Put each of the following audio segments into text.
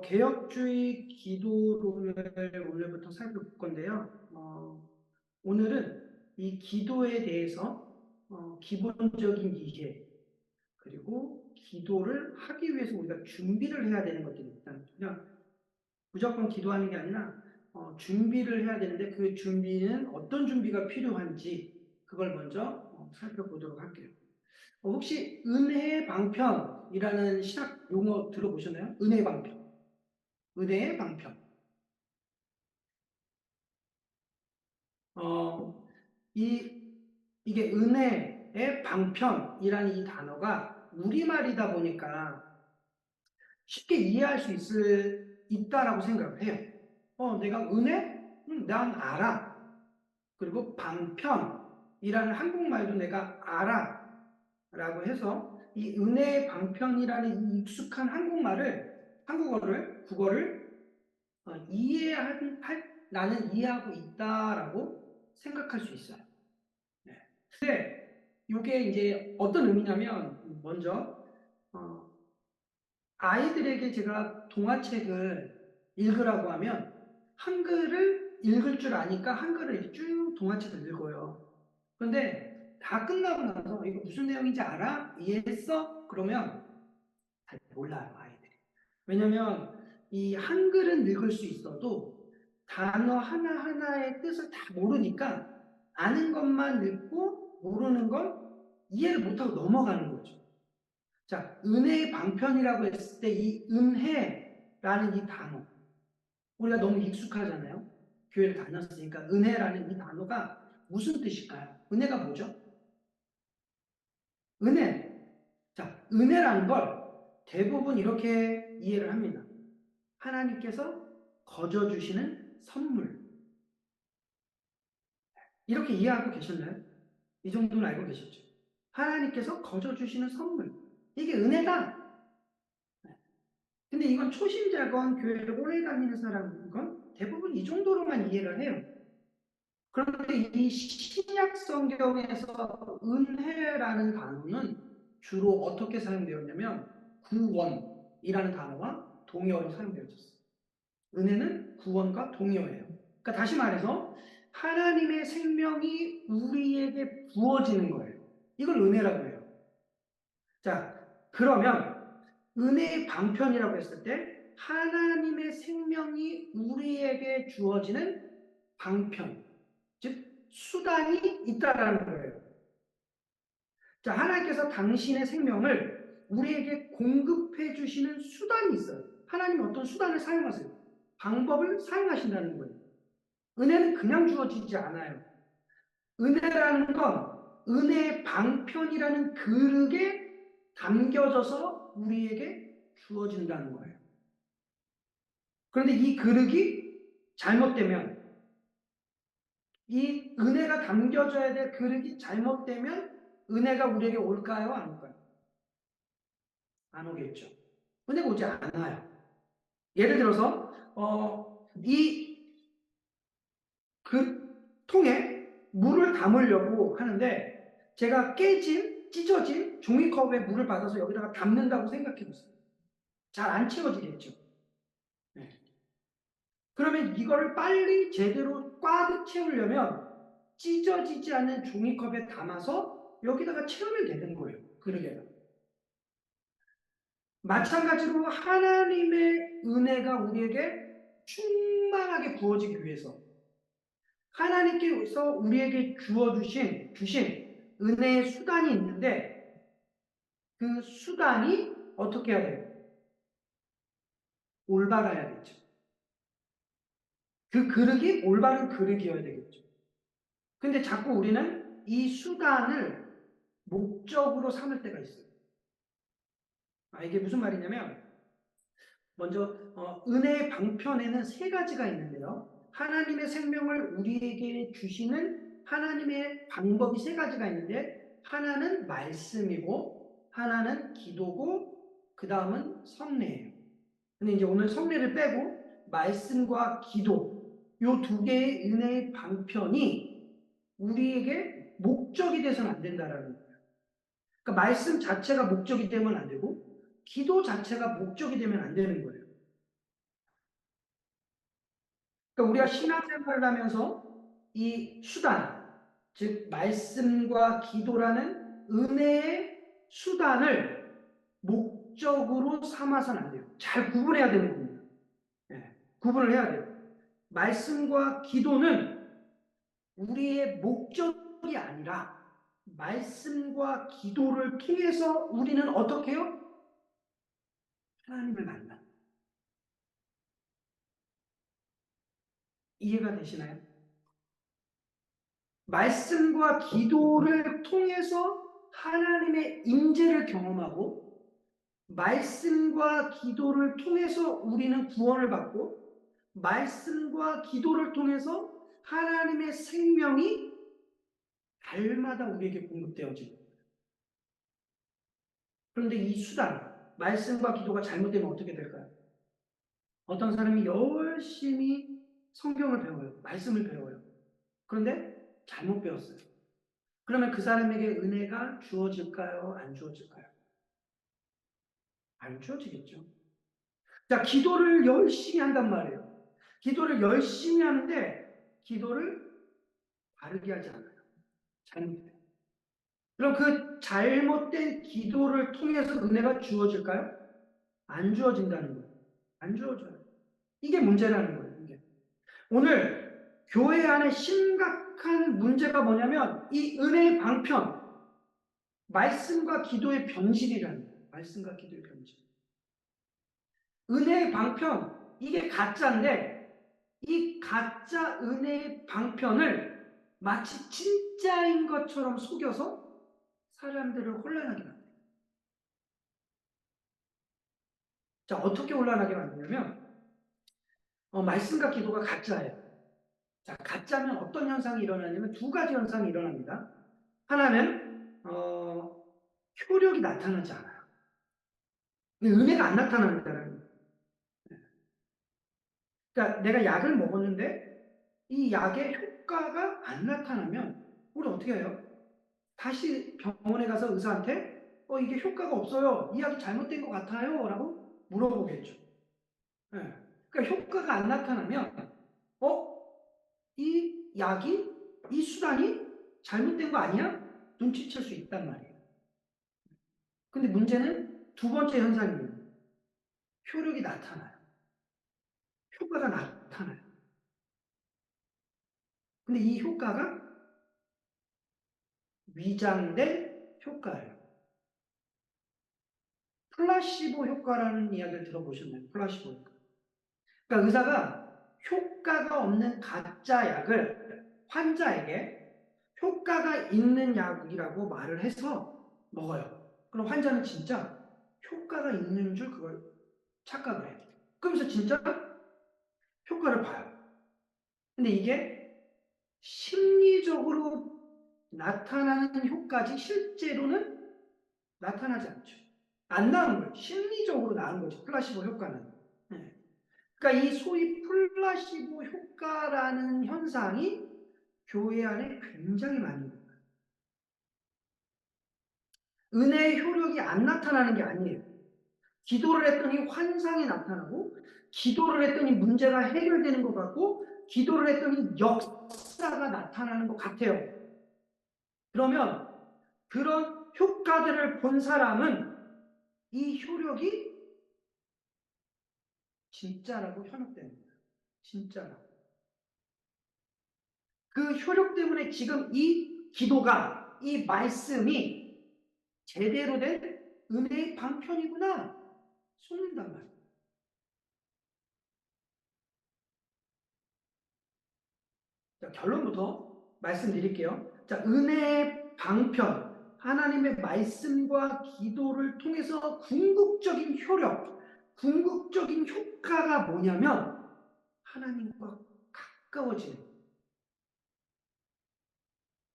개혁주의 기도론을 오늘부터 살펴볼 건데요. 오늘은 이 기도에 대해서 기본적인 이해, 그리고 기도를 하기 위해서 우리가 준비를 해야 되는 것들이 있다. 그냥 무조건 기도하는 게 아니라 준비를 해야 되는데 그 준비는 어떤 준비가 필요한지 그걸 먼저 살펴보도록 할게요. 혹시 은혜의 방편이라는 신학 용어 들어보셨나요? 은혜의 방편. 은혜의 방편. 어, 이게 은혜의 방편이라는 이 단어가 우리말이다 보니까 쉽게 이해할 수 있다라고 생각을 해요. 내가 은혜? 난 알아. 그리고 방편이라는 한국말도 내가 알아. 라고 해서 이 은혜의 방편이라는 이 익숙한 국어를 나는 이해하고 있다라고 생각할 수 있어요. 네. 근데 이게 이제 어떤 의미냐면 먼저 아이들에게 제가 동화책을 읽으라고 하면 한글을 읽을 줄 아니까 한글을 쭉 동화책을 읽어요. 그런데 다 끝나고 나서 이거 무슨 내용인지 알아? 이해했어? 그러면 잘 몰라요, 아이들이. 왜냐면 이 한글은 읽을 수 있어도 단어 하나하나의 뜻을 다 모르니까 아는 것만 읽고 모르는 건 이해를 못하고 넘어가는 거죠. 자, 은혜의 방편이라고 했을 때 이 은혜라는 이 단어, 우리가 너무 익숙하잖아요. 교회를 다녔으니까 은혜라는 이 단어가 무슨 뜻일까요? 은혜가 뭐죠? 은혜. 자, 은혜라는 걸 대부분 이렇게 이해를 합니다. 하나님께서 거저 주시는 선물. 이렇게 이해하고 계셨나요? 이 정도는 알고 계셨죠? 하나님께서 거저 주시는 선물. 이게 은혜다. 근데 이건 초심자건 교회를 오래 다니는 사람건 대부분 이 정도로만 이해를 해요. 그런데 이 신약 성경에서 은혜라는 단어는 주로 어떻게 사용되었냐면 구원이라는 단어와 동의어로 사용되어졌어요. 은혜는 구원과 동의어예요. 그러니까 다시 말해서 하나님의 생명이 우리에게 부어지는 거예요. 이걸 은혜라고 해요. 자, 그러면 은혜의 방편이라고 했을 때 하나님의 생명이 우리에게 주어지는 방편, 즉 수단이 있다라는 거예요. 자, 하나님께서 당신의 생명을 우리에게 공급해 주시는 수단이 있어요. 하나님은 어떤 수단을 사용하세요. 방법을 사용하신다는 거예요. 은혜는 그냥 주어지지 않아요. 은혜라는 건 은혜의 방편이라는 그릇에 담겨져서 우리에게 주어진다는 거예요. 그런데 이 그릇이 잘못되면, 이 은혜가 담겨져야 될 그릇이 잘못되면 은혜가 우리에게 올까요? 안 올까요? 안 오겠죠. 은혜가 오지 않아요. 예를 들어서 그 통에 물을 담으려고 하는데 제가 찢어진 종이컵에 물을 받아서 여기다가 담는다고 생각해 보세요. 잘 안 채워지겠죠. 네. 그러면 이거를 빨리 제대로 꽉 채우려면 찢어지지 않는 종이컵에 담아서 여기다가 채우면 되는 거예요. 그러게요. 마찬가지로 하나님의 은혜가 우리에게 충만하게 부어지기 위해서 하나님께서 우리에게 주신 은혜의 수단이 있는데 그 수단이 어떻게 해야 돼요? 올바라야겠죠. 그 그릇이 올바른 그릇이어야 되겠죠. 근데 자꾸 우리는 이 수단을 목적으로 삼을 때가 있어요. 이게 무슨 말이냐면 먼저 은혜의 방편에는 세 가지가 있는데요. 하나님의 생명을 우리에게 주시는 하나님의 방법이 세 가지가 있는데 하나는 말씀이고 하나는 기도고 그 다음은 성례예요. 근데 이제 오늘 성례를 빼고 말씀과 기도 이 두 개의 은혜의 방편이 우리에게 목적이 돼서는 안 된다라는 거예요. 그러니까 말씀 자체가 목적이 되면 안 되고 기도 자체가 목적이 되면 안 되는 거예요. 그러니까 우리가 신앙생활을 하면서 이 수단, 즉 말씀과 기도라는 은혜의 수단을 목적으로 삼아서는 안 돼요. 잘 구분해야 되는 겁니다. 예, 구분을 해야 돼요. 말씀과 기도는 우리의 목적이 아니라 말씀과 기도를 통해서 우리는 어떻게 해요? 하나님을 만나. 이해가 되시나요? 말씀과 기도를 통해서 하나님의 임재를 경험하고 말씀과 기도를 통해서 우리는 구원을 받고 말씀과 기도를 통해서 하나님의 생명이 달마다 우리에게 공급되어지고 그런데 이 수단, 말씀과 기도가 잘못되면 어떻게 될까요? 어떤 사람이 열심히 성경을 배워요. 말씀을 배워요. 그런데 잘못 배웠어요. 그러면 그 사람에게 은혜가 주어질까요? 안 주어질까요? 안 주어지겠죠. 자, 기도를 열심히 한단 말이에요. 기도를 열심히 하는데 기도를 바르게 하지 않아요. 잘못돼요. 그럼 그 잘못된 기도를 통해서 은혜가 주어질까요? 안 주어진다는 거예요. 안 주어져요. 이게 문제라는 거예요. 이게. 오늘 교회 안에 심각한 문제가 뭐냐면 이 은혜의 방편, 말씀과 기도의 변질이라는 거예요. 말씀과 기도의 변질. 은혜의 방편, 이게 가짜인데 이 가짜 은혜의 방편을 마치 진짜인 것처럼 속여서 사람들을 혼란하게 만들어요. 자, 어떻게 혼란하게 만드냐면 말씀과 기도가 가짜예요. 자, 가짜면 어떤 현상이 일어나냐면 두 가지 현상이 일어납니다. 하나는 효력이 나타나지 않아요. 은혜가 안 나타난다는 거예요. 그러니까 내가 약을 먹었는데 이 약의 효과가 안 나타나면 우리 어떻게 해요? 다시 병원에 가서 의사한테 이게 효과가 없어요. 이 약이 잘못된 것 같아요. 라고 물어보겠죠. 네. 그러니까 효과가 안 나타나면 이 약이 이 수단이 잘못된 거 아니야? 눈치챌 수 있단 말이에요. 근데 문제는 두 번째 현상입니다. 효력이 나타나요. 효과가 나타나요. 근데 이 효과가 위장된 효과예요. 플라시보 효과라는 이야기를 들어보셨나요? 플라시보 효과. 그러니까 의사가 효과가 없는 가짜 약을 환자에게 효과가 있는 약이라고 말을 해서 먹어요. 그럼 환자는 진짜 효과가 있는 줄 그걸 착각을 해요. 그러면서 진짜 효과를 봐요. 근데 이게 심리적으로 나타나는 효과지 실제로는 나타나지 않죠. 안 나온 거예요. 심리적으로 나온 거죠. 플라시보 효과는. 네. 그러니까 이 소위 플라시보 효과라는 현상이 교회 안에 굉장히 많은 거예요. 은혜의 효력이 안 나타나는 게 아니에요. 기도를 했더니 환상이 나타나고 기도를 했더니 문제가 해결되는 것 같고 기도를 했더니 역사가 나타나는 것 같아요. 그러면 그런 효과들을 본 사람은 이 효력이 진짜라고 현혹되는 거예요. 진짜라고. 그 효력 때문에 지금 이 기도가, 이 말씀이 제대로 된 은혜의 방편이구나 속는단 말이에요. 자, 결론부터 말씀드릴게요. 자, 은혜의 방편, 하나님의 말씀과 기도를 통해서 궁극적인 효력, 궁극적인 효과가 뭐냐면 하나님과 가까워지는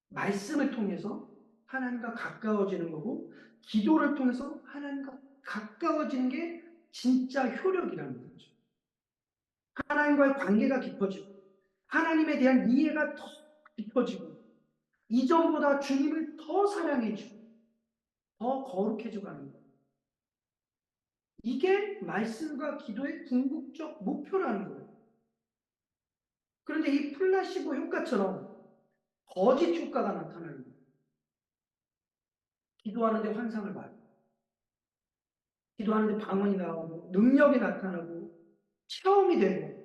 말씀을 통해서 하나님과 가까워지는 거고 기도를 통해서 하나님과 가까워지는 게 진짜 효력이라는 거죠. 하나님과의 관계가 깊어지고 하나님에 대한 이해가 더 깊어지고 이전보다 주님을 더 사랑해주고 더 거룩해져 가는 것. 이게 말씀과 기도의 궁극적 목표라는 거예요. 그런데 이 플라시보 효과처럼 거짓 효과가 나타나는 거예요. 기도하는데 환상을 봐요. 기도하는데 방언이 나오고 능력이 나타나고 체험이 되고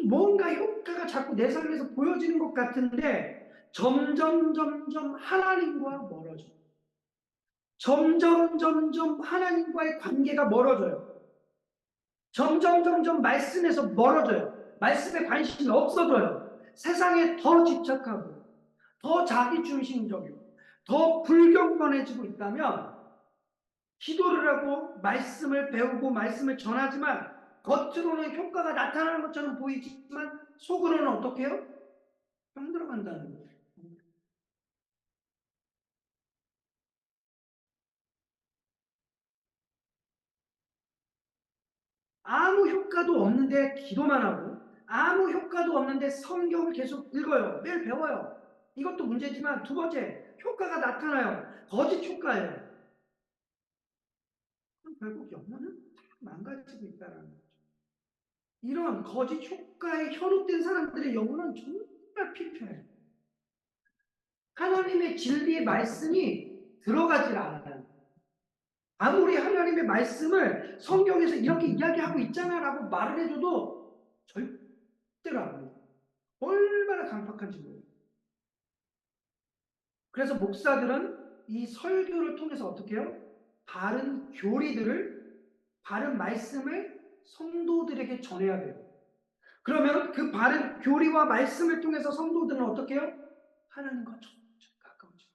뭔가 효과가 자꾸 내 삶에서 보여지는 것 같은데 점점 하나님과 멀어져요. 점점 하나님과의 관계가 멀어져요. 점점 말씀에서 멀어져요. 말씀에 관심이 없어져요. 세상에 더 집착하고 더 자기중심적이고 더 불경건해지고 있다면 기도를 하고 말씀을 배우고 말씀을 전하지만 겉으로는 효과가 나타나는 것처럼 보이지만 속으로는 어떻게 해요? 병들어간다는 거예요. 아무 효과도 없는데 기도만 하고 아무 효과도 없는데 성경을 계속 읽어요. 매일 배워요. 이것도 문제지만 두 번째, 효과가 나타나요. 거짓 효과예요. 결국 영혼은 다 망가지고 있다는 거죠. 이런 거짓 효과에 현혹된 사람들의 영혼은 정말 피폐해요. 하나님의 진리의 말씀이 들어가질 않아요. 아무리 하나님의 말씀을 성경에서 이렇게 이야기하고 있잖아 라고 말을 해줘도 절대로 안 해요. 얼마나 강팍한지 모르요. 그래서 목사들은 이 설교를 통해서 어떻게 해요? 바른 교리들을, 바른 말씀을 성도들에게 전해야 돼요. 그러면 그 바른 교리와 말씀을 통해서 성도들은 어떻게 해요? 하나님과 점점 가까워지고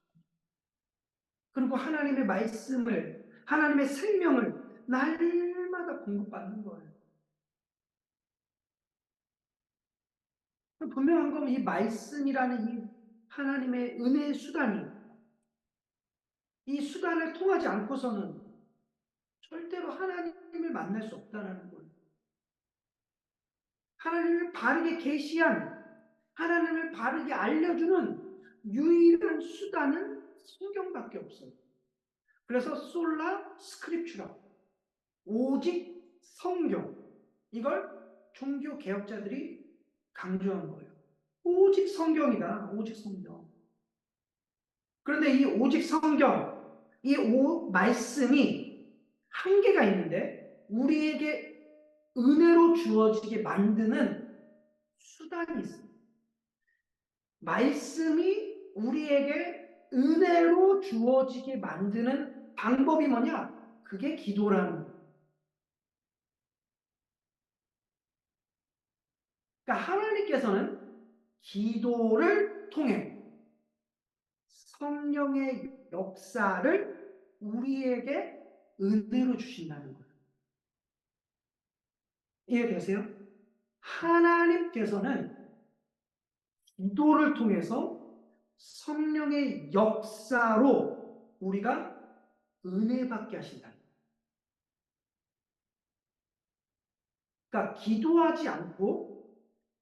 그리고 하나님의 말씀을, 하나님의 생명을 날마다 공급받는 거예요. 분명한 건 이 말씀이라는 이 하나님의 은혜의 수단이 이 수단을 통하지 않고서는 절대로 하나님을 만날 수 없다는 거예요. 하나님을 바르게 계시한, 하나님을 바르게 알려주는 유일한 수단은 성경밖에 없어요. 그래서 솔라 스크립추라, 오직 성경. 이걸 종교 개혁자들이 강조한 거예요. 오직 성경이다. 오직 성경. 그런데 이 오직 성경, 이 말씀이 한계가 있는데 우리에게 은혜로 주어지게 만드는 수단이 있습니다. 말씀이 우리에게 은혜로 주어지게 만드는 방법이 뭐냐? 그게 기도라는 거예요. 그러니까 하나님께서는 기도를 통해 성령의 역사를 우리에게 은혜로 주신다는 거예요. 이해되세요? 하나님께서는 기도를 통해서 성령의 역사로 우리가 은혜받게 하신다. 그러니까 기도하지 않고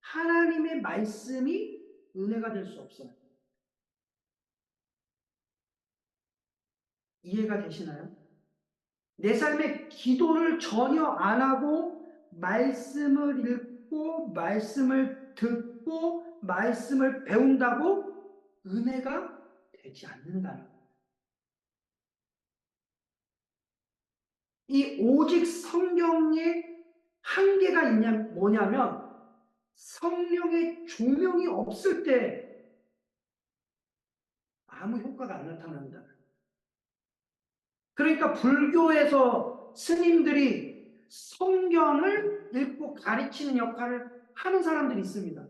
하나님의 말씀이 은혜가 될 수 없어요. 이해가 되시나요? 내 삶에 기도를 전혀 안 하고 말씀을 읽고 말씀을 듣고 말씀을 배운다고 은혜가 되지 않는다는 거예요. 이 오직 성경의 한계가 뭐냐면 성령의 조명이 없을 때 아무 효과가 안 나타난다. 그러니까 불교에서 스님들이 성경을 읽고 가르치는 역할을 하는 사람들이 있습니다.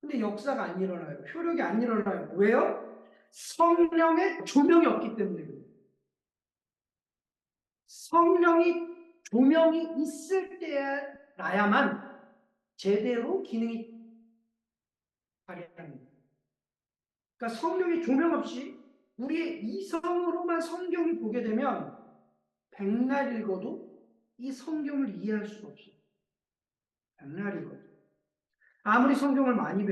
근데 역사가 안 일어나요. 효력이 안 일어나요. 왜요? 성령의 조명이 없기 때문에 그래요. 성령이 조명이 있을 때라야만 제대로 기능이 발휘합니다. 그러니까 성령의 조명 없이 우리의 이성으로만 성경을 보게 되면 백날 읽어도 이 성경을 이해할 수가 없어요. 백날 읽어도. 아무리 성경을 많이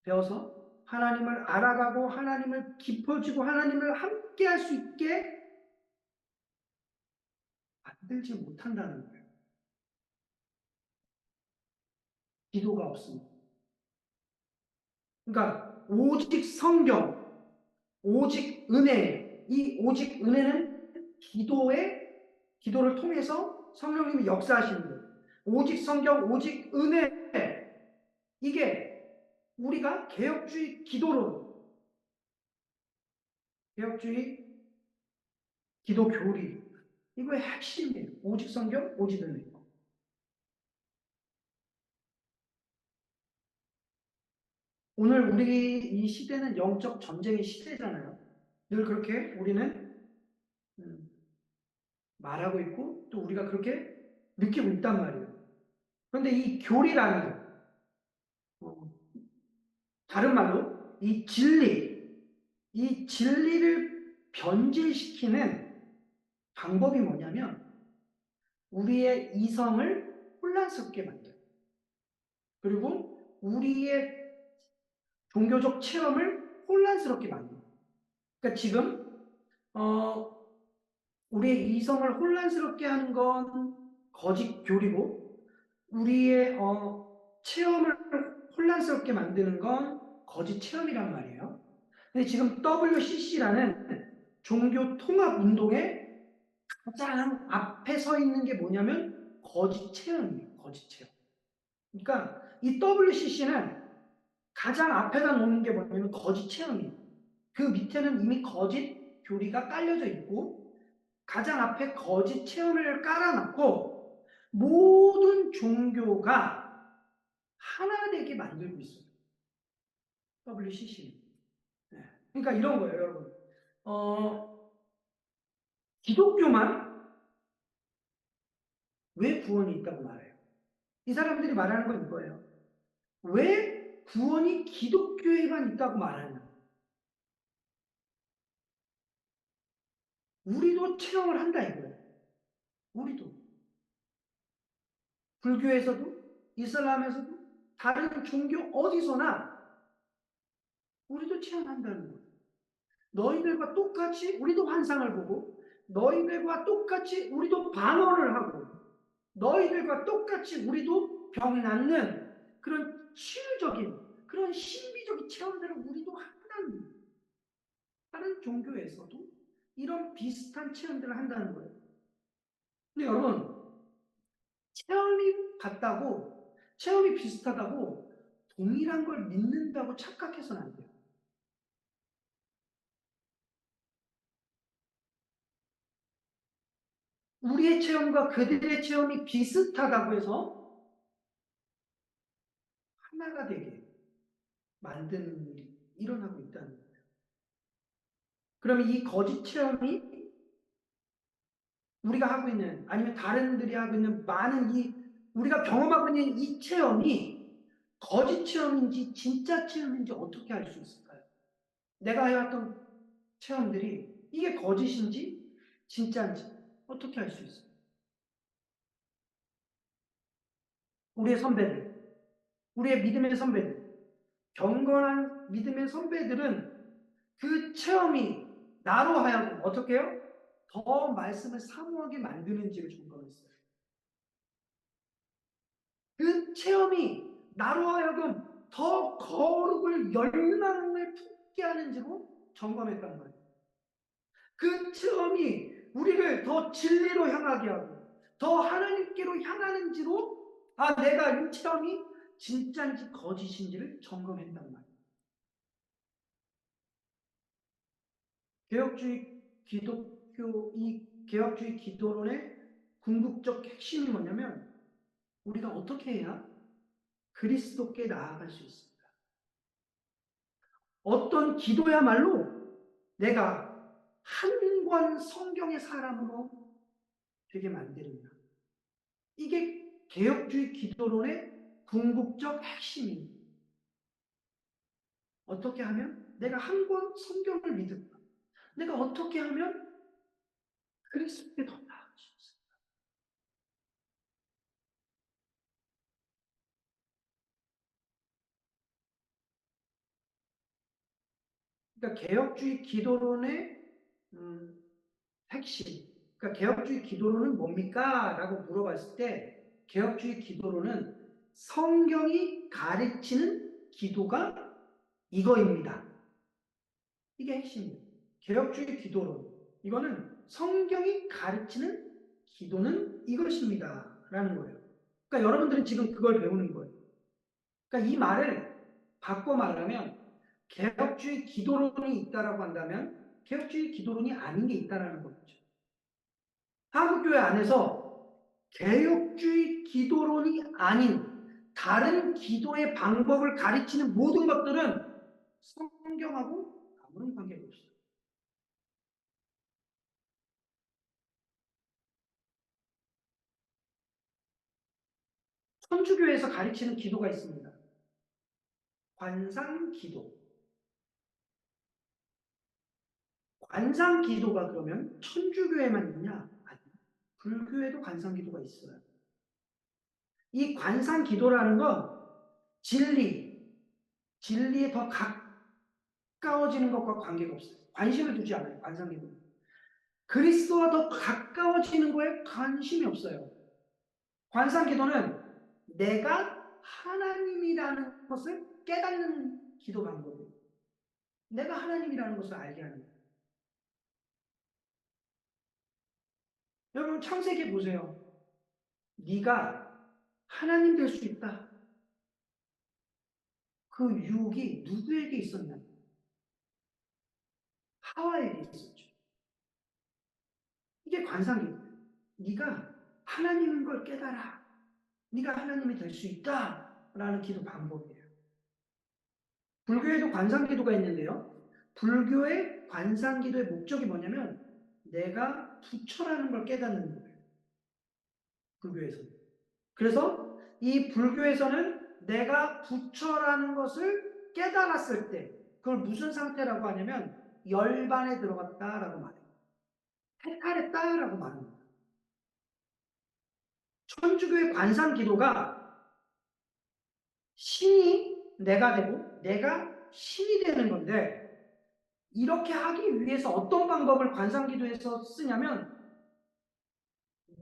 배워서 하나님을 알아가고 하나님을 깊어지고 하나님을 함께 할 수 있게 만들지 못한다는 거예요. 기도가 없습니다. 그러니까 오직 성경, 오직 은혜, 이 오직 은혜는 기도를 통해서 성령님이 역사하시는 거예요. 오직 성경, 오직 은혜, 이게 우리가 개혁주의 기도론, 개혁주의 기도 교리, 이거의 핵심이에요. 오직 성경, 오직 은혜. 오늘 우리 이 시대는 영적 전쟁의 시대잖아요. 늘 그렇게 우리는 음, 말하고 있고 또 우리가 그렇게 느끼고 있단 말이에요. 그런데 이 교리라는 거, 어, 다른 말로 이 진리를 변질시키는 방법이 뭐냐면 우리의 이성을 혼란스럽게 만들어요. 그리고 우리의 종교적 체험을 혼란스럽게 만들어요. 그러니까 지금 우리의 이성을 혼란스럽게 하는 건 거짓 교리고 우리의 체험을 혼란스럽게 만드는 건 거짓 체험이란 말이에요. 근데 지금 WCC라는 종교 통합 운동의 가장 앞에 서 있는 게 뭐냐면 거짓 체험이에요. 거짓 체험. 그러니까 이 WCC는 가장 앞에다 놓는 게 뭐냐면 거짓 체험이에요. 그 밑에는 이미 거짓 교리가 깔려져 있고 가장 앞에 거짓 체험을 깔아놨고 모든 종교가 하나 되게 만들고 있어요. WCC는. 네. 그러니까 이런 거예요, 여러분. 기독교만 왜 구원이 있다고 말해요? 이 사람들이 말하는 건 이거예요. 왜 구원이 기독교에만 있다고 말하냐? 우리도 체험을 한다 이거예요. 우리도. 불교에서도, 이슬람에서도, 다른 종교 어디서나 우리도 체험한다는 거예요. 너희들과 똑같이 우리도 환상을 보고, 너희들과 똑같이 우리도 방언을 하고, 너희들과 똑같이 우리도 병 낫는 그런 치유적인, 그런 신비적인 체험들을 우리도 한다는 거예요. 다른 종교에서도 이런 비슷한 체험들을 한다는 거예요. 근데 여러분, 체험이 같다고, 체험이 비슷하다고 동일한 걸 믿는다고 착각해서는 안 돼요. 우리의 체험과 그들의 체험이 비슷하다고 해서 하나가 되게 만드는 일이 일어나고 있다는 거예요. 그러면 이 거짓 체험이 우리가 하고 있는, 아니면 다른들이 하고 있는 많은 우리가 경험하고 있는 이 체험이 거짓 체험인지 진짜 체험인지 어떻게 알 수 있을까요? 내가 해왔던 체험들이 이게 거짓인지 진짜인지 어떻게 알 수 있어요? 우리의 선배들, 우리의 믿음의 선배들, 경건한 믿음의 선배들은 그 체험이 나로 하여금 어떻게 해요? 더 말씀을 사모하게 만드는지를 점검했어요. 그 체험이 나로 하여금 더 거룩을 열망을 품게 하는지로 점검했단 말이에요. 그 체험이 우리를 더 진리로 향하게 하고 더 하나님께로 향하는지로 내가 이 체험이 진짜인지 거짓인지를 점검했단 말이에요. 이 개혁주의 기도론의 궁극적 핵심이 뭐냐면 우리가 어떻게 해야 그리스도께 나아갈 수 있습니다. 어떤 기도야말로 내가 한 권 성경의 사람으로 되게 만드는가. 이게 개혁주의 기도론의 궁극적 핵심입니다. 어떻게 하면 내가 한 권 성경을 믿을까? 내가 어떻게 하면 그리스도께 더 나아갈 수 있을까? 그러니까 개혁주의 기도론의 음, 핵심. 그러니까 개혁주의 기도론은 뭡니까? 라고 물어봤을 때 개혁주의 기도론은 성경이 가르치는 기도가 이거입니다. 이게 핵심이에요. 개혁주의 기도론. 이거는 성경이 가르치는 기도는 이것입니다. 라는 거예요. 그러니까 여러분들은 지금 그걸 배우는 거예요. 그러니까 이 말을 바꿔 말하면 개혁주의 기도론이 있다라고 한다면 개혁주의 기도론이 아닌 게 있다라는 거죠. 한국교회 안에서 개혁주의 기도론이 아닌 다른 기도의 방법을 가르치는 모든 것들은 성경하고 아무런 관계가 없어요. 천주교에서 가르치는 기도가 있습니다. 관상기도. 관상기도가 그러면 천주교에만 있냐? 아니, 불교에도 관상기도가 있어요. 이 관상기도라는 건 진리에 더 가까워지는 것과 관계가 없어요. 관심을 두지 않아요. 관상기도는. 그리스도와 더 가까워지는 거에 관심이 없어요. 관상기도는 내가 하나님이라는 것을 깨닫는 기도 방법이에요. 내가 하나님이라는 것을 알게 하는 거예요. 여러분 창세기 보세요. 네가 하나님 될 수 있다. 그 유혹이 누구에게 있었냐? 하와에게 있었죠. 이게 관상기도예요. 네가 하나님인 걸 깨달아. 네가 하나님이 될 수 있다라는 기도 방법이에요. 불교에도 관상기도가 있는데요. 불교의 관상기도의 목적이 뭐냐면 내가 부처라는 걸 깨닫는 거예요. 불교에서는. 그래서 이 불교에서는 내가 부처라는 것을 깨달았을 때 그걸 무슨 상태라고 하냐면 열반에 들어갔다라고 말해요. 해탈했다라고 말합니다. 천주교의 관상기도가 신이 내가 되고 내가 신이 되는 건데 이렇게 하기 위해서 어떤 방법을 관상기도에서 쓰냐면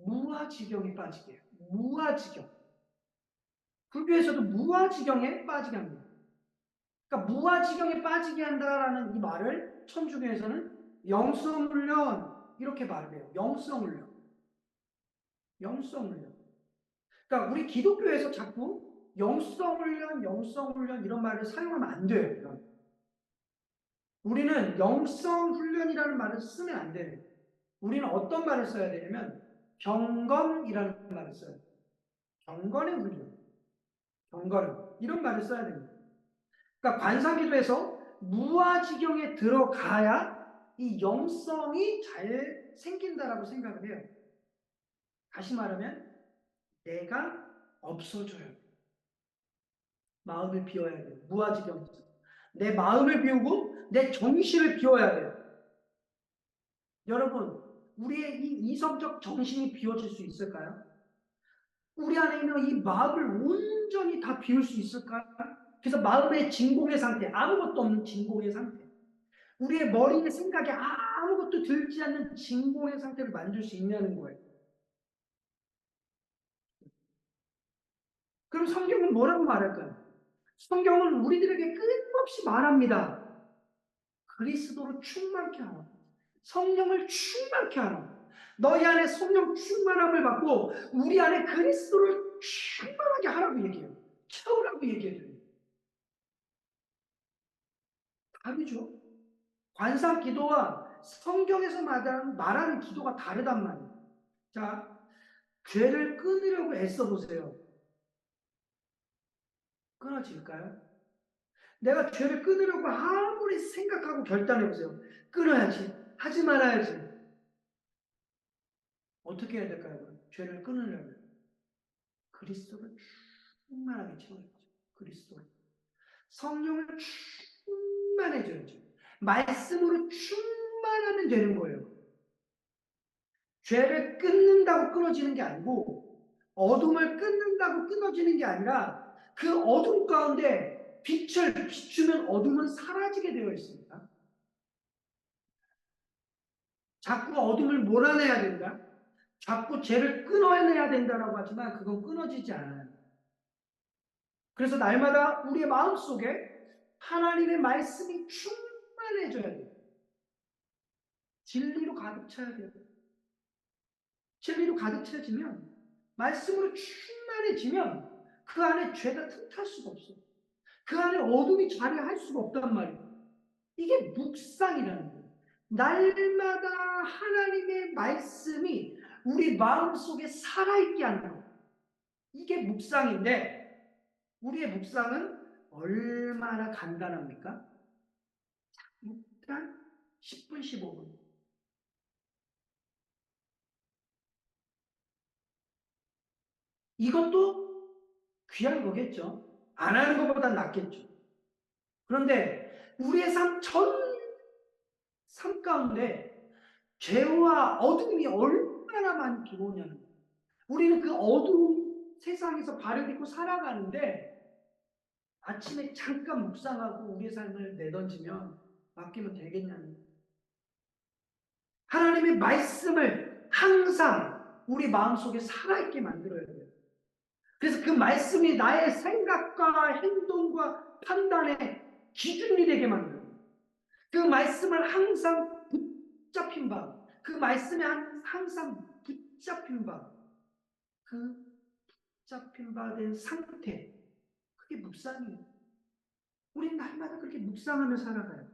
무아지경에 빠지게 해요. 무아지경. 불교에서도 무아지경에 빠지게 합니다. 그러니까 무아지경에 빠지게 한다라는 이 말을 천주교에서는 영성훈련 이렇게 말을 해요. 영성훈련. 영성훈련. 그러니까 우리 기독교에서 자꾸 영성훈련 이런 말을 사용하면 안 돼요. 우리는 영성훈련이라는 말을 쓰면 안 돼요. 우리는 어떤 말을 써야 되냐면 경건이라는 말을 써요. 경건의 훈련. 경건. 이런 말을 써야 됩니다. 그러니까 관상기도에서 무아지경에 들어가야 이 영성이 잘 생긴다라고 생각을 해요. 다시 말하면 내가 없어져요. 마음을 비워야 돼요. 무아지경에서. 내 마음을 비우고 내 정신을 비워야 돼요. 여러분, 우리의 이 이성적 정신이 비워질 수 있을까요? 우리 안에 있는 이 마음을 온전히 다 비울 수 있을까요? 그래서 마음의 진공의 상태, 아무것도 없는 진공의 상태. 우리의 머리의 생각에 아무것도 들지 않는 진공의 상태를 만들 수 있냐는 거예요. 그럼 성경은 뭐라고 말할까요? 성경은 우리들에게 끊임없이 말합니다. 그리스도로 충만케 하라. 성령을 충만케 하라. 너희 안에 성령 충만함을 받고 우리 안에 그리스도를 충만하게 하라고 얘기해요. 채우라고 얘기해요. 답이죠. 관상 기도와 성경에서 말하는 기도가 다르단 말이에요. 자, 죄를 끊으려고 애써 보세요. 끊어질까요? 내가 죄를 끊으려고 아무리 생각하고 결단해 보세요. 끊어야지. 하지 말아야지. 어떻게 해야 될까요? 죄를 끊으려면 그리스도를 충만하게 채워야죠. 그리스도를. 성령을 충만해져야죠. 말씀으로 충만하면 되는 거예요. 죄를 끊는다고 끊어지는 게 아니고 어둠을 끊는다고 끊어지는 게 아니라 그 어둠 가운데 빛을 비추면 어둠은 사라지게 되어 있습니다. 자꾸 어둠을 몰아내야 된다. 자꾸 죄를 끊어내야 된다라고 하지만 그건 끊어지지 않아요. 그래서 날마다 우리의 마음속에 하나님의 말씀이 충만해져야 돼요. 진리로 가득 차야 돼요. 진리로 가득 차지면, 말씀으로 충만해지면 그 안에 죄가 틈탈 수가 없어요. 그 안에 어둠이 자리할 수가 없단 말이에요. 이게 묵상이라는 거예요. 날마다 하나님의 말씀이 우리 마음속에 살아있게 하는 거예요. 이게 묵상인데, 우리의 묵상은 얼마나 간단합니까? 일단 10분, 15분. 이것도 귀한 거겠죠. 안 하는 것보다 낫겠죠. 그런데 우리의 삶 가운데 죄와 어둠이 얼마나 많이 들어오냐는 거예요. 우리는 그 어두운 세상에서 발을 딛고 살아가는데, 아침에 잠깐 묵상하고 우리의 삶을 내던지면 맡기면 되겠냐는 거예요. 하나님의 말씀을 항상 우리 마음속에 살아있게 만들어야 돼요. 그래서 그 말씀이 나의 생각과 행동과 판단의 기준이 되게 만들어요. 그 말씀을 항상 붙잡힌 바, 그 말씀에 항상 붙잡힌 바, 그 붙잡힌 바 된 상태, 그게 묵상이에요. 우리는 날마다 그렇게 묵상하며 살아가요.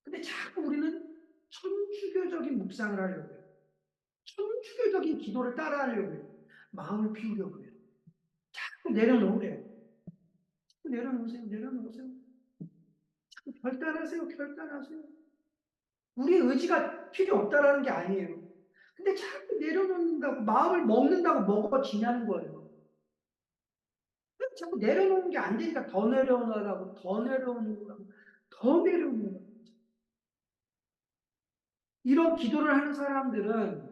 근데 자꾸 우리는 천주교적인 묵상을 하려고 해요. 천주교적인 기도를 따라하려고 해요. 마음을 비우려고 해요. 자꾸 내려놓으래요. 자꾸 내려놓으세요. 내려놓으세요. 자꾸 결단하세요. 결단하세요. 우리의 의지가 필요 없다라는 게 아니에요. 근데 자꾸 내려놓는다고, 마음을 먹는다고 먹어지냐는 거예요. 자꾸 내려놓는 게 안 되니까 더 내려놓으라고, 더 내려놓는 거라고, 더 내려놓는 거라고. 이런 기도를 하는 사람들은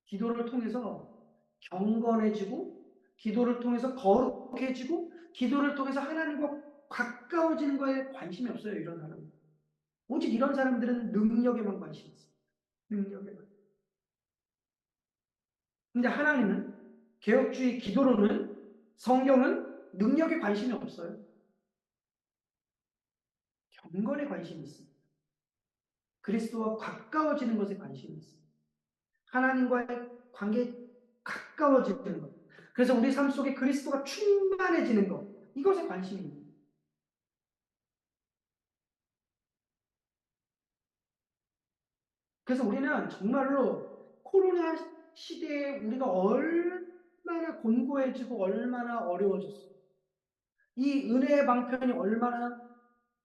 기도를 통해서 경건해지고, 기도를 통해서 거룩해지고, 기도를 통해서 하나님과 가까워지는 거에 관심이 없어요, 이런 사람은. 오직 이런 사람들은 능력에만 관심이 있어요. 능력에만. 근데 하나님은, 개혁주의 기도로는, 성경은 능력에 관심이 없어요. 경건에 관심이 있어요. 그리스도와 가까워지는 것에 관심이 있어요. 하나님과의 관계에 가까워지는 것. 그래서 우리 삶 속에 그리스도가 충만해지는 것. 이것에 관심이 있는 거예요. 그래서 우리는 정말로 코로나 시대에 우리가 얼마나 곤고해지고 얼마나 어려워졌어요. 이 은혜의 방편이 얼마나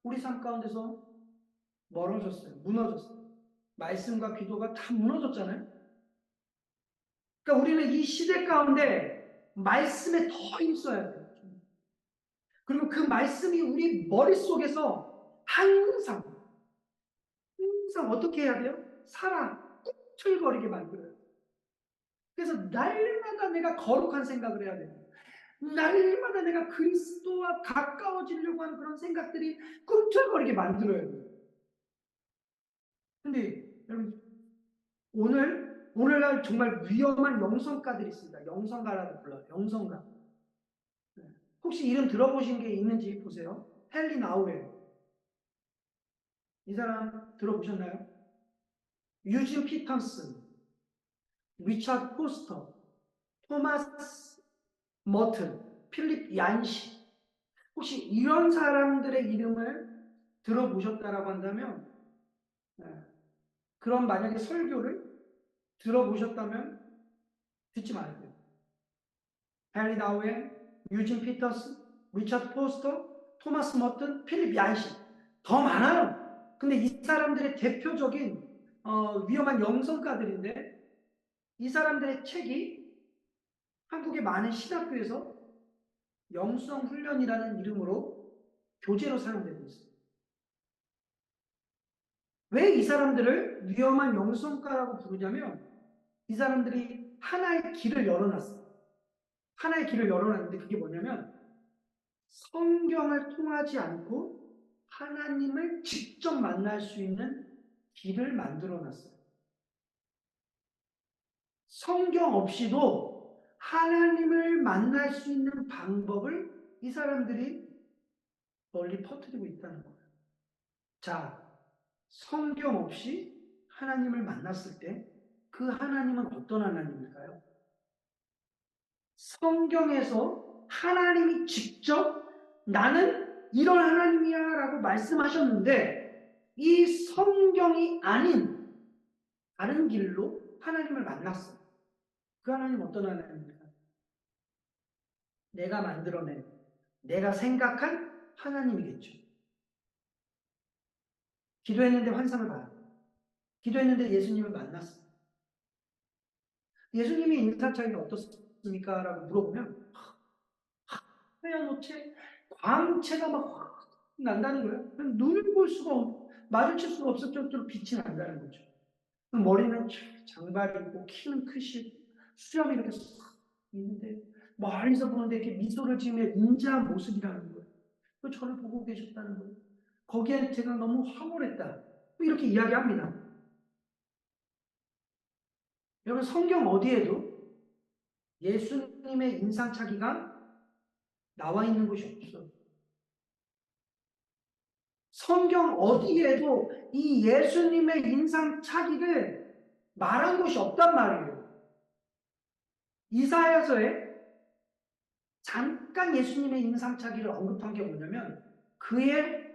우리 삶 가운데서 멀어졌어요. 무너졌어요. 말씀과 기도가 다 무너졌잖아요. 그러니까 우리는 이 시대 가운데 말씀에 더 힘써야 돼요. 그리고 그 말씀이 우리 머릿속에서 항상 어떻게 해야 돼요? 꿈틀거리게 만들어요. 그래서 날마다 내가 거룩한 생각을 해야 돼요. 날마다 내가 그리스도와 가까워지려고 하는 그런 생각들이 꿈틀거리게 만들어야 돼요. 근데 여러분, 오늘날 정말 위험한 영성가들이 있습니다. 영성가라고 불러요. 영성가. 네. 혹시 이름 들어보신 게 있는지 보세요. 헨리 나우엘. 이 사람 들어보셨나요? 유진 피터슨, 리처드 포스터, 토마스 머튼, 필립 얀시. 혹시 이런 사람들의 이름을 들어보셨다라고 한다면, 네, 그런 만약에 설교를 들어보셨다면 듣지 마세요. 헨리 나우엘, 유진 피터슨, 리처드 포스터, 토마스 머튼, 필립 얀시. 더 많아요. 근데 이 사람들의 대표적인 위험한 영성가들인데, 이 사람들의 책이 한국의 많은 신학교에서 영성 훈련이라는 이름으로 교재로 사용되고 있어요. 왜 이 사람들을 위험한 영성가라고 부르냐면, 이 사람들이 하나의 길을 열어놨어요. 하나의 길을 열어놨는데 그게 뭐냐면, 성경을 통하지 않고 하나님을 직접 만날 수 있는 길을 만들어놨어요. 성경 없이도 하나님을 만날 수 있는 방법을 이 사람들이 널리 퍼뜨리고 있다는 거예요. 자, 성경 없이 하나님을 만났을 때 그 하나님은 어떤 하나님일까요? 성경에서 하나님이 직접 나는 이런 하나님이야 라고 말씀하셨는데 이 성경이 아닌 다른 길로 하나님을 만났어요. 그 하나님 어떤 하나님입니까? 내가 만들어낸, 내가 생각한 하나님이겠죠. 기도했는데 환상을 봐요. 기도했는데 예수님을 만났어요. 예수님의 인사차이가 어떻습니까? 라고 물어보면 하얀 옷에 광채가 막 확 난다는 거예요. 눈을 볼 수가 마주칠 수가 없을 정도로 빛이 난다는 거죠. 머리는 장발이고 키는 크시고 수염이 이렇게 싹 있는데 멀리서 보는데 이렇게 미소를 지으며 인자한 모습이라는 거예요. 또 저를 보고 계셨다는 거예요. 거기에 제가 너무 황홀했다. 이렇게 이야기합니다. 여러분 성경 어디에도 예수님의 인상착의가 나와 있는 곳이 없어요. 성경 어디에도 이 예수님의 인상착의를 말한 곳이 없단 말이에요. 이사야서에 잠깐 예수님의 인상착의를 언급한 게 뭐냐면 그의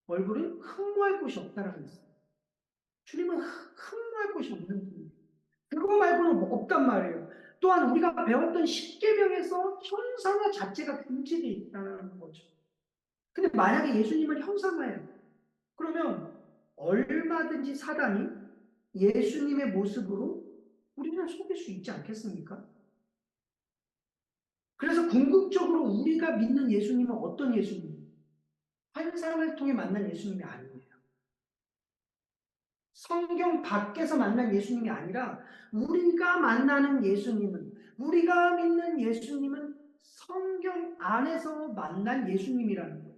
얼굴은 흠모할 곳이 없다라고 했어요. 주님은 흠모할 곳이 없는 분이에요. 그거 말고는 없단 말이에요. 또한 우리가 배웠던 십계명에서 형상화 자체가 금지되어 있다는 거죠. 근데 만약에 예수님을 형상화해요. 그러면 얼마든지 사단이 예수님의 모습으로 우리를 속일 수 있지 않겠습니까? 그래서 궁극적으로 우리가 믿는 예수님은 어떤 예수님이에요? 환상을 통해 만난 예수님이 아니에요. 성경 밖에서 만난 예수님이 아니라 우리가 만나는 예수님은, 우리가 믿는 예수님은 성경 안에서 만난 예수님이라는 거예요.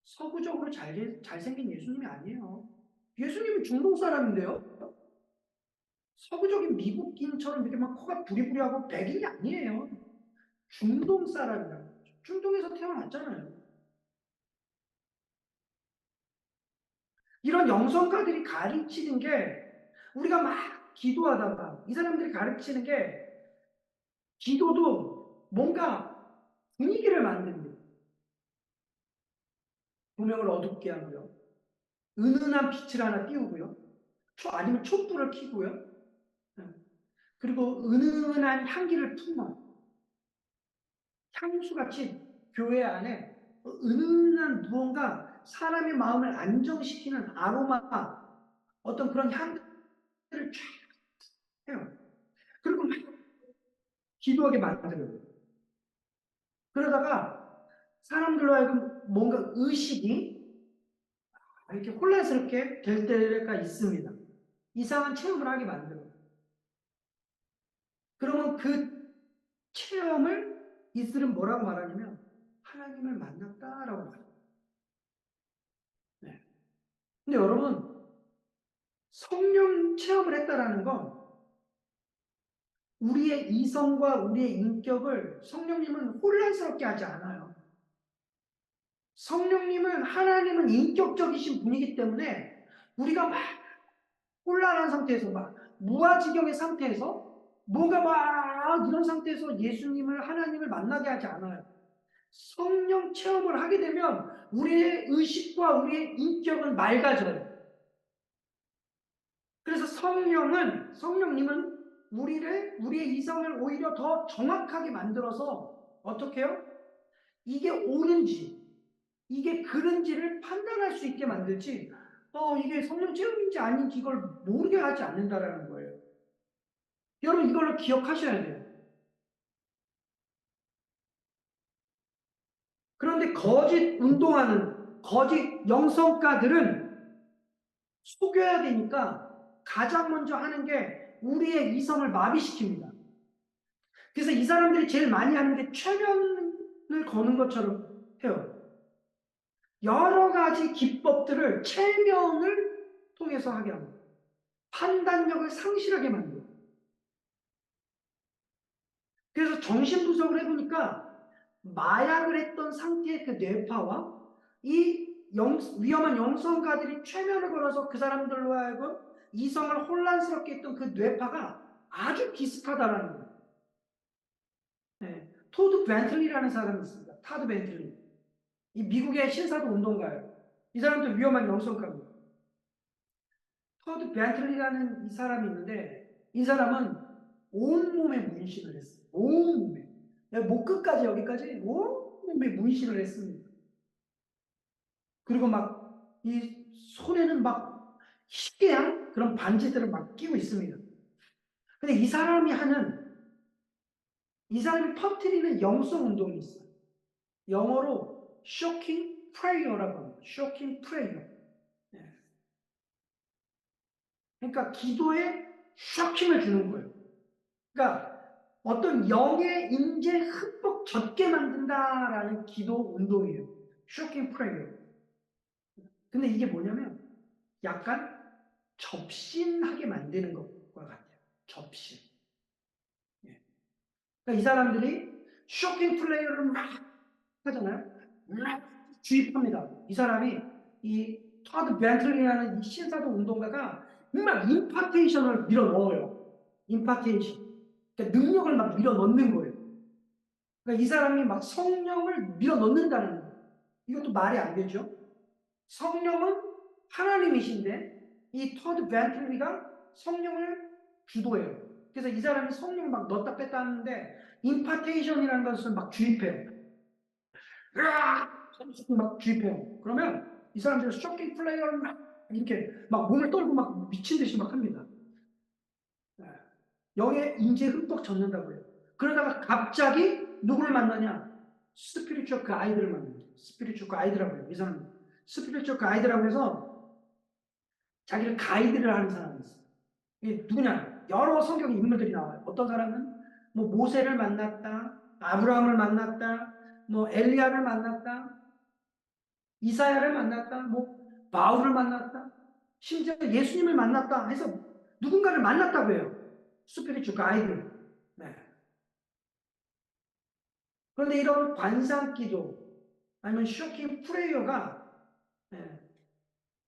서구적으로 잘생긴 예수님이 아니에요. 예수님은 중동 사람인데요. 서구적인 미국인처럼 이렇게 막 코가 부리부리하고 백인이 아니에요. 중동 사람이라고. 중동에서 태어났잖아요. 이런 영성가들이 가르치는 게 우리가 막 기도하다가 이 사람들이 가르치는 게 기도도 뭔가 분위기를 만든다. 조명을 어둡게 하고요. 은은한 빛을 하나 띄우고요. 아니면 촛불을 켜고요. 그리고 은은한 향기를 품어. 향수같이 교회 안에 은은한 무언가 사람의 마음을 안정시키는 아로마, 어떤 그런 향들을 쫙 해요. 그리고 막 기도하게 만들어요. 그러다가 사람들로 하여금 뭔가 의식이 이렇게 혼란스럽게 될 때가 있습니다. 이상한 체험을 하게 만들어요. 그러면 그 체험을 이슬은 뭐라고 말하냐면 하나님을 만났다라고 말해요. 네. 근데 여러분 성령 체험을 했다라는 건 우리의 이성과 우리의 인격을 성령님은 혼란스럽게 하지 않아요. 성령님은 하나님은 인격적이신 분이기 때문에 우리가 막 혼란한 상태에서 막 무아지경의 상태에서 뭔가 막 이런 상태에서 예수님을 하나님을 만나게 하지 않아요. 성령 체험을 하게 되면 우리의 의식과 우리의 인격은 맑아져요. 그래서 성령님은 우리의 이성을 오히려 더 정확하게 만들어서 어떻게 해요? 이게 옳은지, 이게 그른지를 판단할 수 있게 만들지, 이게 성령 체험인지 아닌지 이걸 모르게 하지 않는다라는 거예요. 여러분, 이걸로 기억하셔야 돼요. 그런데 거짓 운동하는 거짓 영성가들은 속여야 되니까 가장 먼저 하는 게 우리의 이성을 마비시킵니다. 그래서 이 사람들이 제일 많이 하는 게 최면을 거는 것처럼 해요. 여러 가지 기법들을 체면을 통해서 하게 합니다. 판단력을 상실하게 만들어요. 그래서 정신분석을 해보니까 마약을 했던 상태의 그 뇌파와 이 위험한 영성가들이 최면을 걸어서 그 사람들로 하여금 이성을 혼란스럽게 했던 그 뇌파가 아주 비슷하다라는 거예요. 네. 토드 벤틀리라는 사람이 있습니다. 타드 벤틀리. 이 미국의 신사도 운동가예요. 이 사람도 위험한 영성가입니다. 토드 벤틀리라는 이 사람이 있는데 이 사람은 온몸에 문신을 했어요. 온몸에. 목 끝까지 여기까지 온몸에 문신을 했습니다. 그리고 막 이 손에는 막 희귀한 그런 반지들을 막 끼고 있습니다. 근데 이 사람이 퍼뜨리는 영성 운동이 있어요. 영어로 shocking prayer라고 합니다. shocking prayer. 예. 그러니까 기도에 쇼킹을 주는 거예요. 그러니까 어떤 영의 임재 흠뻑 젖게 만든다라는 기도 운동이에요. 쇼킹 프레이어. 근데 이게 뭐냐면 약간 접신하게 만드는 것과 같아요. 접신. 예. 그러니까 이 사람들이 쇼킹 플레이어를 막 하잖아요. 막 주입합니다. 이 사람이 이 토드 벤틀리라는 이 신사도 운동가가 막 임파테이션을 밀어 넣어요. 임파테이션. 그러니까 능력을 막 밀어 넣는 거예요. 그러니까 이 사람이 막 성령을 밀어 넣는다는 거예요. 이것도 말이 안 되죠. 성령은 하나님이신데 이 토드 벤틀리가 성령을 주도해요. 그래서 이 사람이 성령을 막 넣었다 뺐다 하는데 임파테이션이라는 것을 막 주입해요. 으악! 막 주입해요. 그러면 이 사람들 쇼킹 플레이어를 막 이렇게 막 몸을 떨고 막 미친 듯이 막 합니다. 영의 인재 흠뻑 젖는다고 해요. 그러다가 갑자기 누구를 만나냐? 스피리추얼 그 아이들을 만납니다. 스피리추얼 그 아이들이라고 해요. 이 사람은. 스피리추얼 그 아이들이라고 해서 자기를 가이드를 하는 사람이 있어요. 이게 누구냐? 여러 성경 인물들이 나와요. 어떤 사람은 뭐 모세를 만났다, 아브라함을 만났다, 뭐 엘리야를 만났다, 이사야를 만났다, 뭐 바울을 만났다, 심지어 예수님을 만났다 해서 누군가를 만났다고 해요. 스피리추얼 가이드. 네. 그런데 이런 관상기도 아니면 쇼킹 프레이어가 예,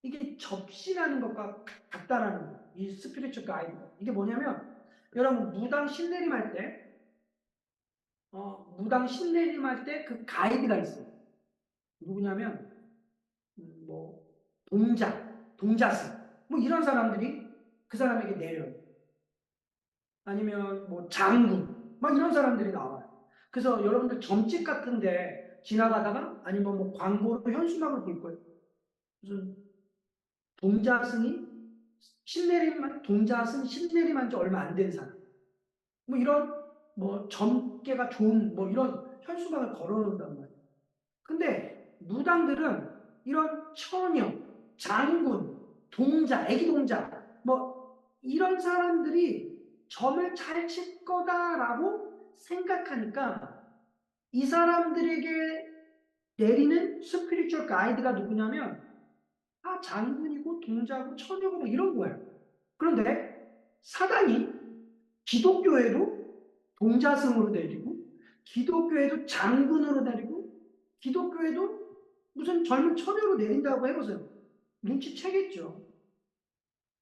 이게 접신하는 것과 같다라는 거예요. 이 스피리추얼 가이드. 이게 뭐냐면 여러분 무당 신내림할 때 무당 신내림할 때 그 가이드가 있어요. 누구냐면 뭐 동자스 뭐 이런 사람들이 그 사람에게 내려요. 아니면 뭐 장군 막 이런 사람들이 나와요. 그래서 여러분들 점집 같은데 지나가다가 아니면 뭐 광고로 현수막을 볼 거예요. 무슨 동자승이 동자승 신내림한 지 얼마 안 된 사람. 뭐 이런 뭐 점괘가 좋은 뭐 이런 현수막을 걸어놓는단 말이에요. 근데 무당들은 이런 처녀, 장군, 동자, 애기 동자 뭐 이런 사람들이 점을 잘 칠 거다라고 생각하니까 이 사람들에게 내리는 스피리추얼 가이드가 누구냐면 장군이고 동자고 처녀고 뭐 이런 거예요. 그런데 사단이 기독교에도 동자승으로 내리고 기독교에도 장군으로 내리고 기독교에도 무슨 젊은 처녀로 내린다고 해보세요. 눈치채겠죠.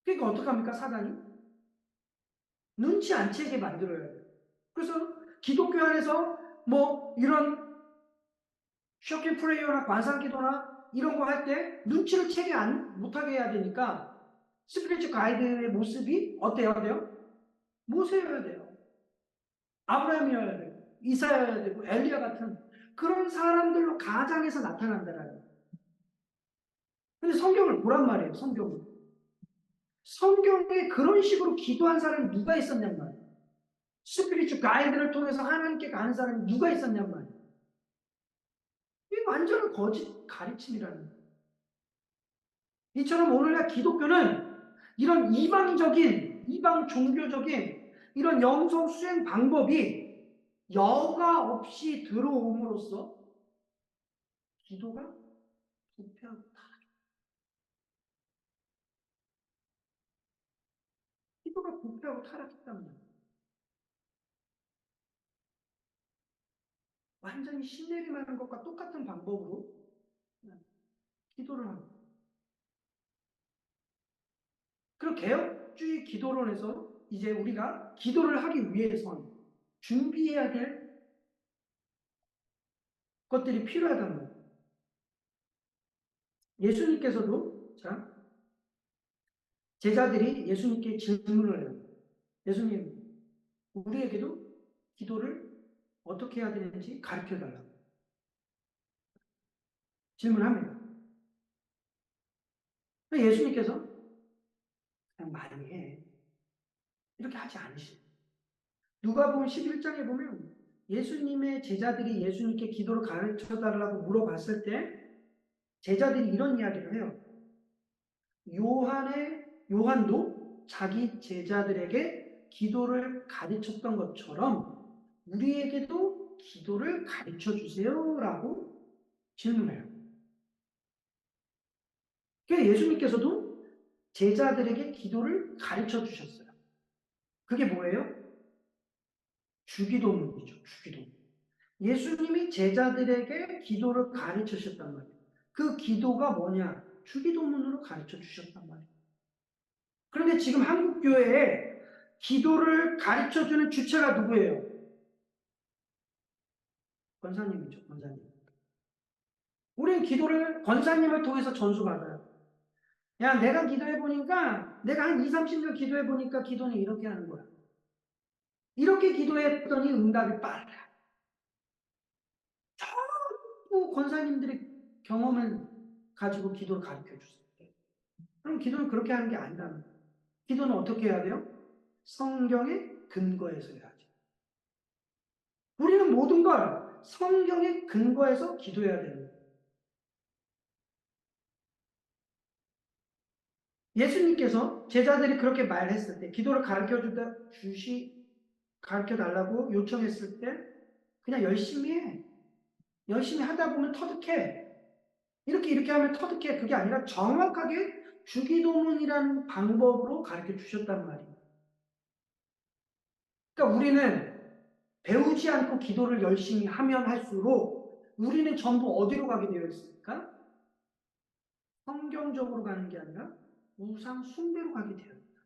그러니까 어떡합니까 사단이? 눈치 안 채게 만들어야 돼요. 그래서 기독교 안에서 뭐 이런 쇼킹 프레이어나 관상기도나 이런 거 할 때 눈치를 채게 못하게 해야 되니까 스피리추 가이드의 모습이 어때요? 모세여야 돼요. 아브라함이어야 되고 이사야여야 되고 엘리야 같은 그런 사람들로 가장해서 나타난다라는. 근데 성경을 보란 말이에요. 성경에 그런 식으로 기도한 사람이 누가 있었냔 말이에요. 스피리추 가이드를 통해서 하나님께 가는 사람이 누가 있었냔 말이에요. 이게 완전한 거짓 가르침이라는 거예요. 이처럼 오늘날 기독교는 이런 이방 종교적인 이런 영성 수행 방법이 여과 없이 들어옴으로써 기도가 부패하고 기도가 부패하고 타락했답니다. 완전히 신내림하는 것과 똑같은 방법으로 기도를 합니다. 그리고 개혁주의 기도론에서 이제 우리가 기도를 하기 위해선 준비해야 될 것들이 필요하단 말이에요. 예수님께서도, 자, 제자들이 예수님께 질문을 해요. 예수님, 우리에게도 기도를 어떻게 해야 되는지 가르쳐 달라고 질문합니다. 예수님께서 그냥 많이 해. 이렇게 하지 않으시죠. 누가복음 11장에 보면 예수님의 제자들이 예수님께 기도를 가르쳐 달라고 물어봤을 때 제자들이 이런 이야기를 해요. 요한도 자기 제자들에게 기도를 가르쳤던 것처럼 우리에게도 기도를 가르쳐 주세요라고 질문해요. 그러니까 예수님께서도 제자들에게 기도를 가르쳐 주셨어요. 그게 뭐예요? 주기도문이죠. 주기도문. 예수님이 제자들에게 기도를 가르쳐 주셨단 말이에요. 그 기도가 뭐냐? 주기도문으로 가르쳐 주셨단 말이에요. 그런데 지금 한국교회에 기도를 가르쳐주는 주체가 누구예요? 권사님이죠, 권사님. 우리는 기도를 권사님을 통해서 전수받아요. 야, 내가 기도해보니까, 내가 한 2, 30년 기도해보니까 기도는 이렇게 하는 거야. 이렇게 기도했더니 응답이 빨라. 전부 권사님들의 경험을 가지고 기도를 가르쳐 주세요. 그럼 기도는 그렇게 하는 게 아니라는 거예요. 기도는 어떻게 해야 돼요? 성경의 근거에서 해야죠. 우리는 모든 걸 성경의 근거에서 기도해야 되는 거예요. 예수님께서 제자들이 그렇게 말했을 때, 기도를 가르쳐 달라고 요청했을 때, 그냥 열심히 해. 열심히 하다 보면 터득해. 이렇게 하면 터득해. 그게 아니라 정확하게 주기도문이라는 방법으로 가르쳐 주셨단 말이에요. 그러니까 우리는 배우지 않고 기도를 열심히 하면 할수록 우리는 전부 어디로 가게 되어 있습니까? 성경적으로 가는 게 아니라 우상 숭배로 가게 되어 있어요.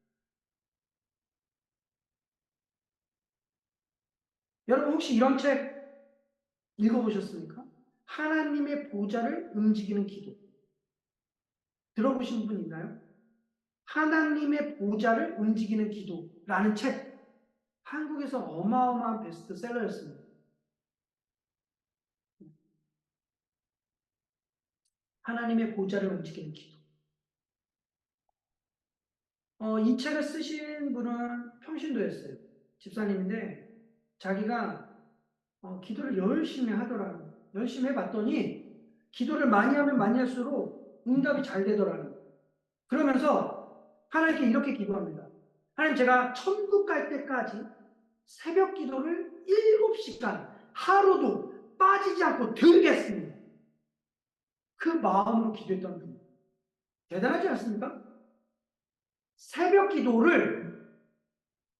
여러분 혹시 이런 책 읽어보셨습니까? 하나님의 보좌를 움직이는 기도. 들어보신 분 있나요? 하나님의 보좌를 움직이는 기도라는 책. 한국에서 어마어마한 베스트셀러였습니다. 하나님의 보좌를 움직이는 기도. 이 책을 쓰신 분은 평신도였어요. 집사님인데 자기가 기도를 열심히 하더라고요. 열심히 해봤더니 기도를 많이 하면 많이 할수록 응답이 잘 되더라고요. 그러면서 하나님께 이렇게 기도합니다. 하나님, 제가 천국 갈 때까지 새벽 기도를 7시간 하루도 빠지지 않고 드리겠습니다. 그 마음으로 기도했던 분. 대단하지 않습니까? 새벽 기도를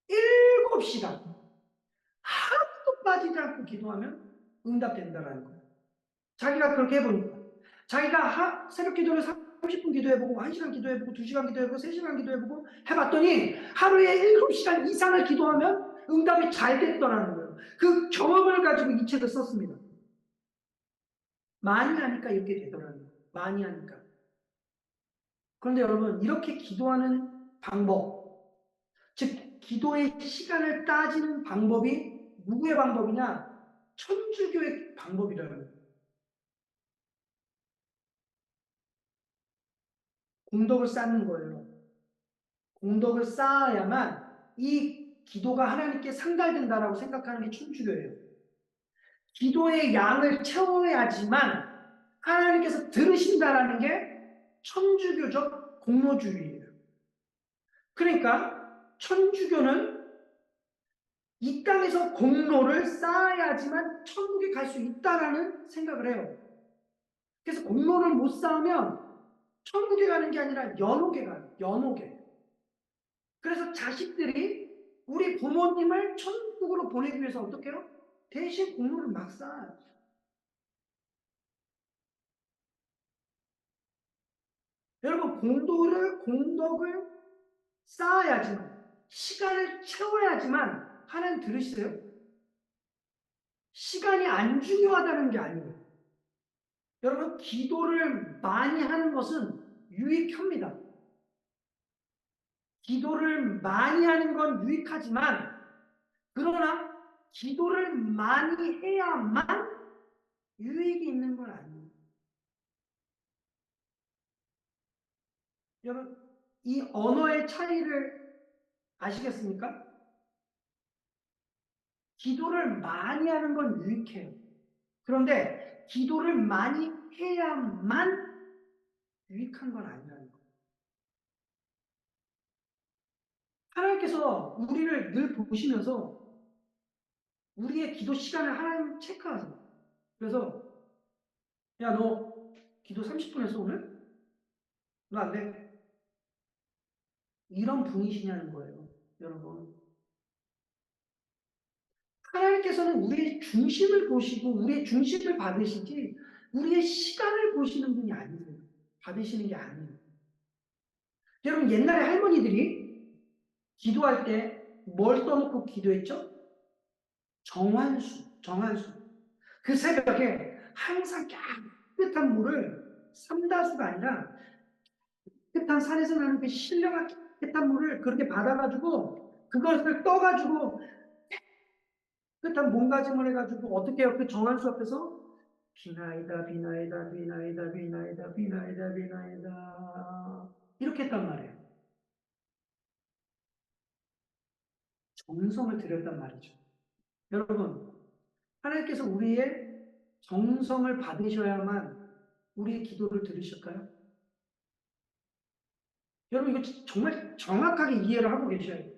7시간 하루도 빠지지 않고 기도하면 응답된다는 거예요. 자기가 그렇게 해보니까. 자기가 새벽 기도를 30분 기도해보고 1시간 기도해보고 2시간 기도해보고 3시간 기도해보고 해봤더니 하루에 7시간 이상을 기도하면 응답이 잘 됐더라는 거예요. 그 경험을 가지고 이 책을 썼습니다. 많이 하니까 이렇게 되더라는 거예요. 많이 하니까. 그런데 여러분, 이렇게 기도하는 방법, 즉 기도의 시간을 따지는 방법이 누구의 방법이냐? 천주교의 방법이라는 거예요. 공덕을 쌓는 거예요. 공덕을 쌓아야만 이 기도가 하나님께 상달된다라고 생각하는 게 천주교예요. 기도의 양을 채워야지만 하나님께서 들으신다라는 게 천주교적 공로주의예요. 그러니까 천주교는 이 땅에서 공로를 쌓아야지만 천국에 갈 수 있다라는 생각을 해요. 그래서 공로를 못 쌓으면 천국에 가는 게 아니라 연옥에 가요. 연옥에. 그래서 자식들이 우리 부모님을 천국으로 보내기 위해서 어떻게 해요? 대신 공로를 막 쌓아요. 여러분, 공덕을 쌓아야지만, 시간을 채워야지만 하나님 들으시세요? 시간이 안 중요하다는 게 아니에요. 여러분, 기도를 많이 하는 것은 유익합니다. 기도를 많이 하는 건 유익하지만, 그러나 기도를 많이 해야만 유익이 있는 건 아니에요. 여러분, 이 언어의 차이를 아시겠습니까? 기도를 많이 하는 건 유익해요. 그런데 기도를 많이 해야만 유익한 건 아니라는 거예요. 하나님께서 우리를 늘 보시면서 우리의 기도 시간을 하나님 체크하세요. 그래서 야, 너 기도 30분 했어 오늘? 너 안 돼. 이런 분이시냐는 거예요. 여러분. 하나님께서는 우리의 중심을 보시고 우리의 중심을 받으시지 우리의 시간을 보시는 분이 아니세요. 받으시는 게 아니에요. 여러분, 옛날에 할머니들이 기도할 때 뭘 써놓고 기도했죠? 정한수. 그 새벽에 항상 깨끗한 물을, 삼다수가 아니라 깨끗한 산에서 나는 그 신령한 깨끗한 물을 그렇게 받아가지고 그것을 떠가지고 깨끗한 몸가짐을 해가지고 어떻게 해요? 그 정한수 앞에서 비나이다 비나이다 비나이다 비나이다 비나이다 비나이다 이렇게 했단 말이에요. 정성을 들였단 말이죠. 여러분, 하나님께서 우리의 정성을 받으셔야만 우리의 기도를 들으실까요? 여러분, 이거 정말 정확하게 이해를 하고 계셔야 돼요.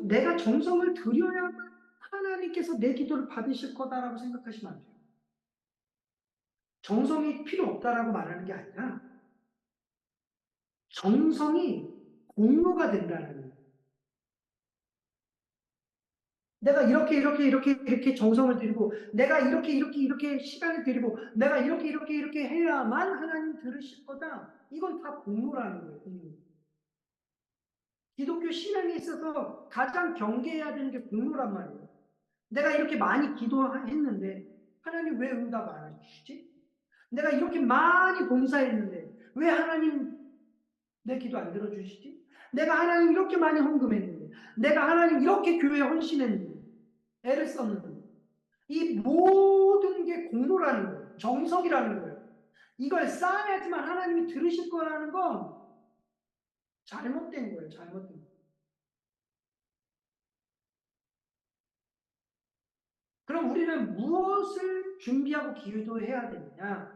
내가 정성을 들여야만 하나님께서 내 기도를 받으실 거다라고 생각하시면 안 돼요. 정성이 필요 없다라고 말하는 게 아니라 정성이 공로가 된다는 거예요. 내가 이렇게 정성을 들이고 내가 이렇게 시간을 들이고 내가 이렇게 해야만 하나님 들으실 거다. 이건 다 공로라는 거예요. 공로. 기독교 신앙에 있어서 가장 경계해야 되는 게 공로란 말이에요. 내가 이렇게 많이 기도했는데 하나님 왜 응답 안 해주시지? 내가 이렇게 많이 봉사했는데 왜 하나님 내 기도 안 들어주시지? 내가 하나님 이렇게 많이 헌금했는데 내가 하나님 이렇게 교회에 헌신했는데 애를 썼는데 이 모든 게 공로라는 거예요. 정석이라는 거예요. 이걸 쌓아야지만 하나님이 들으실 거라는 건 잘못된 거예요. 잘못된 거예요. 그럼 우리는 무엇을 준비하고 기도해야 되느냐?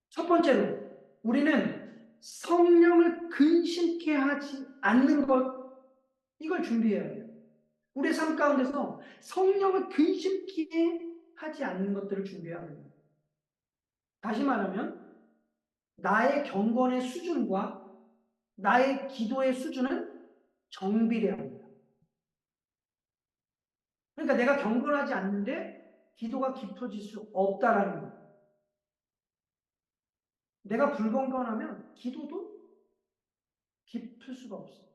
첫 번째로 우리는 성령을 근심케 하지 않는 것, 이걸 준비해야 돼요. 우리의 삶 가운데서 성령을 근심케 하지 않는 것들을 준비해야 합니다. 다시 말하면 나의 경건의 수준과 나의 기도의 수준은 정비례해야 합니다. 그러니까 내가 경건하지 않는데 기도가 깊어질 수 없다라는 거예요. 내가 불경건하면 기도도 깊을 수가 없어요.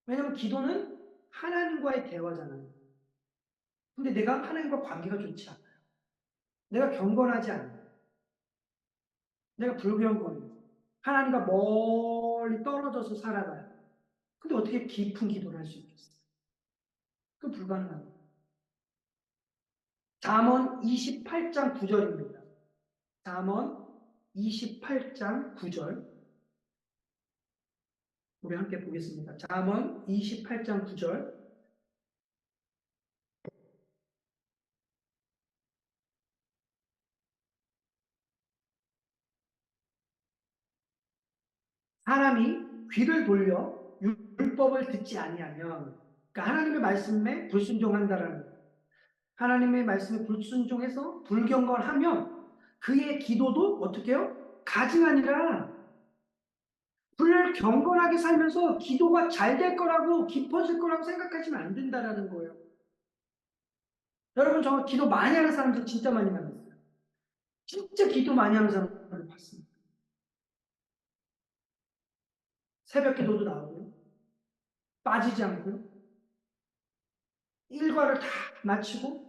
왜냐하면 기도는 하나님과의 대화잖아요. 근데 내가 하나님과 관계가 좋지 않아요. 내가 경건하지 않아요. 내가 불경건해요. 하나님과 멀리 떨어져서 살아가요. 근데 어떻게 깊은 기도를 할 수 있겠어요? 그 불가능한 거예요. 잠언 28장 9절입니다. 잠언 28장 9절. 우리 함께 보겠습니다. 잠언 28장 9절. 사람이 귀를 돌려 율법을 듣지 아니하면, 그러니까 하나님의 말씀에 불순종한다라는 거예요. 하나님의 말씀에 불순종해서 불경건하면 그의 기도도 어떻게 해요? 가증 아니라 불경건하게 살면서 기도가 잘 될 거라고 깊어질 거라고 생각하시면 안 된다라는 거예요. 여러분, 저 기도 많이 하는 사람들 진짜 많이 만났어요. 진짜 기도 많이 하는 사람들을 봤습니다. 새벽 기도도 나오고요. 빠지지 않고요. 일과를 다 마치고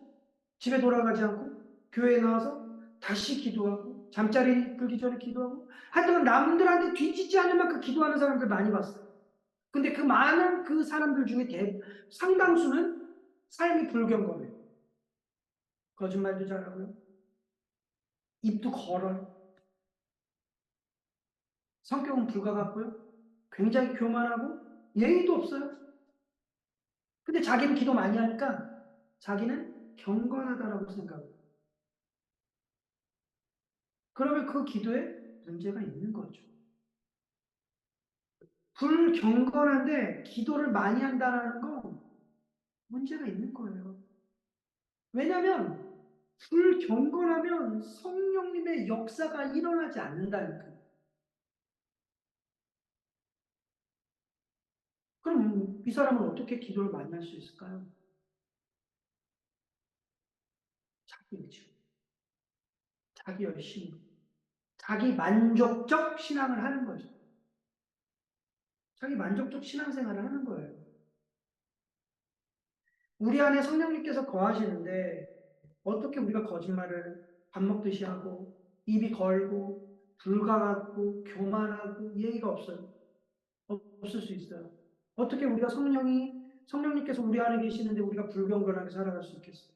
집에 돌아가지 않고 교회에 나와서 다시 기도하고 잠자리 들기 전에 기도하고 하여튼 남들한테 뒤지지 않을 만큼 기도하는 사람들 많이 봤어요. 근데 그 많은 그 사람들 중에 상당수는 삶이 불경거해요. 거짓말도 잘하고요. 입도 걸어요. 성격은 불과 같고요. 굉장히 교만하고 예의도 없어요. 근데 자기는 기도 많이 하니까 자기는 경건하다라고 생각해요. 그러면 그 기도에 문제가 있는 거죠. 불경건한데 기도를 많이 한다는 건 문제가 있는 거예요. 왜냐하면 불경건하면 성령님의 역사가 일어나지 않는다니까요. 그럼 이 사람은 어떻게 기도를 많이 할 수 있을까요? 자기 의지, 자기 열심, 자기 만족적 신앙을 하는 거죠. 자기 만족적 신앙생활을 하는 거예요. 우리 안에 성령님께서 거하시는데 어떻게 우리가 거짓말을 밥 먹듯이 하고 입이 걸고 불과 같고 교만하고 예의가 없어요. 없을 수 있어요. 어떻게 우리가 성령님께서 우리 안에 계시는데 우리가 불경건하게 살아갈 수 있겠어요?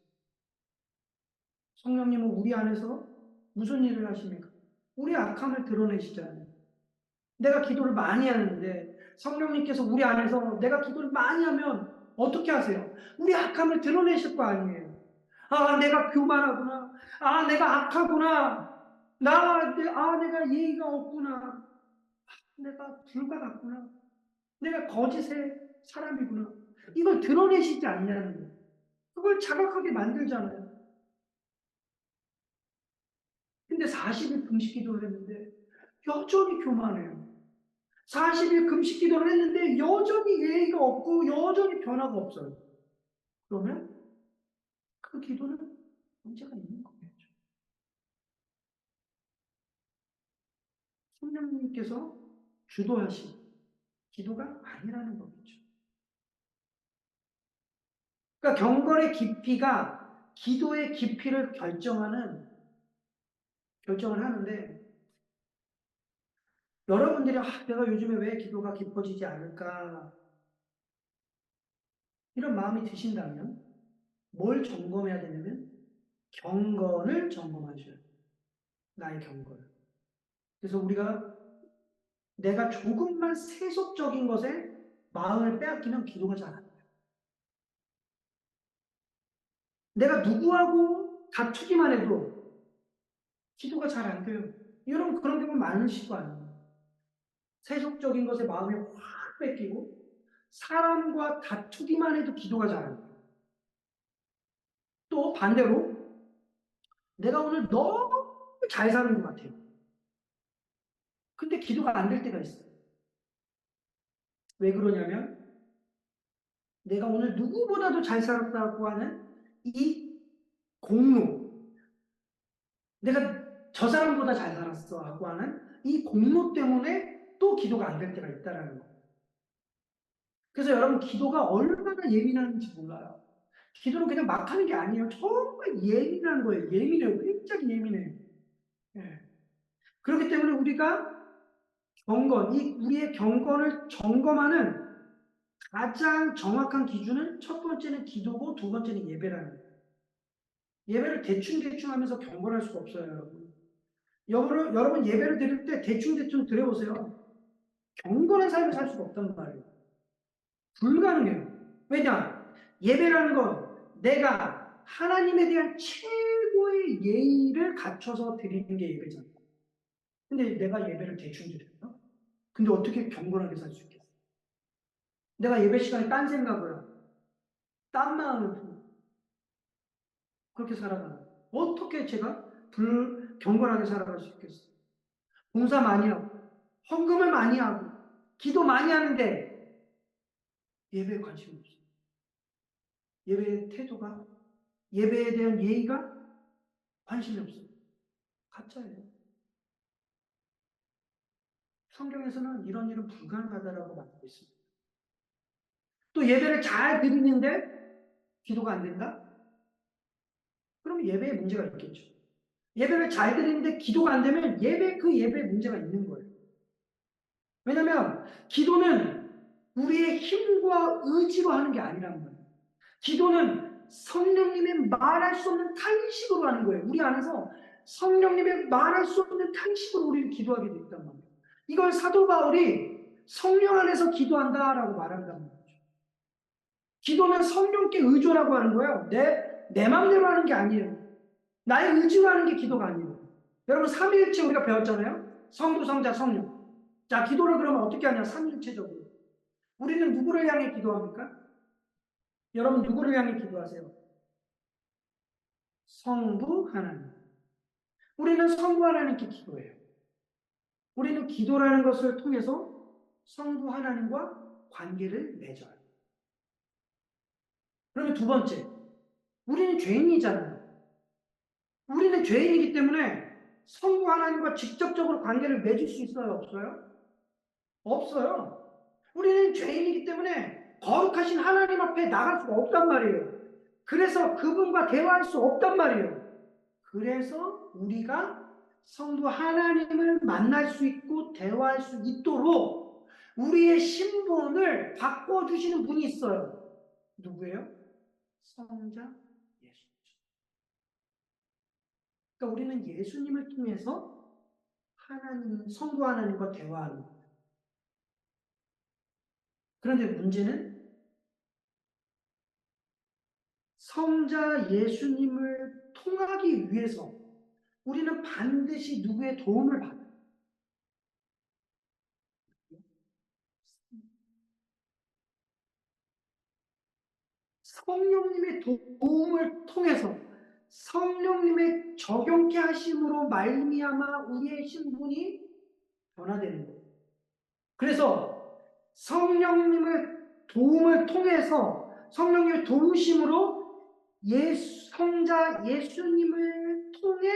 성령님은 우리 안에서 무슨 일을 하십니까? 우리 악함을 드러내시잖아요. 내가 기도를 많이 하는데 성령님께서 우리 안에서 내가 기도를 많이 하면 어떻게 하세요? 우리 악함을 드러내실 거 아니에요. 아, 내가 교만하구나. 아, 내가 악하구나. 내가 예의가 없구나. 내가 불과 같구나. 내가 거짓의 사람이구나. 이걸 드러내시지 않냐는 거예요. 그걸 자각하게 만들잖아요. 근데 40일 금식 기도를 했는데 여전히 교만해요. 40일 금식 기도를 했는데 여전히 예의가 없고 여전히 변화가 없어요. 그러면 그 기도는 문제가 있는 거겠죠. 성령님께서 주도하신 기도가 아니라는 거겠죠. 그러니까 경건의 깊이가 기도의 깊이를 결정을 하는데 여러분들이 내가 요즘에 왜 기도가 깊어지지 않을까 이런 마음이 드신다면 뭘 점검해야 되냐면 경건을 점검하셔야 돼요. 나의 경건을. 그래서 우리가 내가 조금만 세속적인 것에 마음을 빼앗기면 기도가 잘 안 돼요. 내가 누구하고 다투기만 해도 기도가 잘 안 돼요. 여러분 그런 경우 많으실 거 아니에요. 세속적인 것에 마음이 확 뺏기고 사람과 다투기만 해도 기도가 잘 안 돼요. 또 반대로 내가 오늘 너무 잘 사는 것 같아요. 근데 기도가 안 될 때가 있어요. 왜 그러냐면 내가 오늘 누구보다도 잘 살았다고 하는 이 공로, 내가 저 사람보다 잘 살았어 하고 하는 이 공로 때문에 또 기도가 안 될 때가 있다는 거예요. 그래서 여러분 기도가 얼마나 예민한지 몰라요. 기도는 그냥 막 하는 게 아니에요. 정말 예민한 거예요. 예민해요. 굉장히 예민해요. 예. 그렇기 때문에 우리가 우리의 경건을 점검하는 가장 정확한 기준은 첫 번째는 기도고 두 번째는 예배라는 거예요. 예배를 대충대충 하면서 경건할 수가 없어요, 여러분. 여러분 예배를 드릴 때 대충대충 드려보세요. 경건한 삶을 살 수가 없단 말이에요. 불가능해요. 왜냐? 예배라는 건 내가 하나님에 대한 최고의 예의를 갖춰서 드리는 게 예배잖아요. 근데 내가 예배를 대충 드려요? 근데 어떻게 경건하게 살 수 있겠어요? 내가 예배 시간에 딴 생각을 하고, 딴 마음을 품고, 그렇게 살아가요. 어떻게 제가 경건하게 살아갈 수 있겠어요? 봉사 많이 하고, 헌금을 많이 하고, 기도 많이 하는데, 예배에 관심이 없어요. 예배의 태도가, 예배에 대한 예의가 관심이 없어요. 가짜예요. 성경에서는 이런 일은 불가능하다라고 말하고 있습니다. 또 예배를 잘 드리는데 기도가 안 된다? 그럼 예배에 문제가 있겠죠. 예배를 잘 드리는데 기도가 안 되면 그 예배에 문제가 있는 거예요. 왜냐하면 기도는 우리의 힘과 의지로 하는 게 아니란 말이에요. 기도는 성령님의 말할 수 없는 탄식으로 하는 거예요. 우리 안에서 성령님의 말할 수 없는 탄식으로 우리는 기도하게 돼 있단 말이에요. 이걸 사도 바울이 성령 안에서 기도한다라고 말한단 말이에요. 기도는 성령께 의존하고 하는 거예요. 내 마음대로 하는 게 아니에요. 나의 의지로 하는 게 기도가 아니에요. 여러분 삼위일체 우리가 배웠잖아요. 성부, 성자, 성령. 자, 기도를 그러면 어떻게 하냐? 삼위일체적으로. 우리는 누구를 향해 기도합니까? 여러분 누구를 향해 기도하세요? 성부 하나님. 우리는 성부 하나님께 기도해요. 우리는 기도라는 것을 통해서 성부 하나님과 관계를 맺어요. 그러면 두 번째, 우리는 죄인이잖아요. 우리는 죄인이기 때문에 성부 하나님과 직접적으로 관계를 맺을 수 있어요? 없어요? 없어요. 우리는 죄인이기 때문에 거룩하신 하나님 앞에 나갈 수가 없단 말이에요. 그래서 그분과 대화할 수 없단 말이에요. 그래서 우리가 성부 하나님을 만날 수 있고 대화할 수 있도록 우리의 신분을 바꿔주시는 분이 있어요. 누구예요? 성자 예수. 그러니까 우리는 예수님을 통해서 성부 하나님과 대화하는 거예요. 그런데 문제는 성자 예수님을 통하기 위해서 우리는 반드시 누구의 도움을 받아요. 성령님의 도움을 통해서 성령님의 적용케 하심으로 말미암아 우리의 신분이 변화되는 거예요. 그래서 성령님의 도움을 통해서 성령님의 도우심으로 성자 예수님을 통해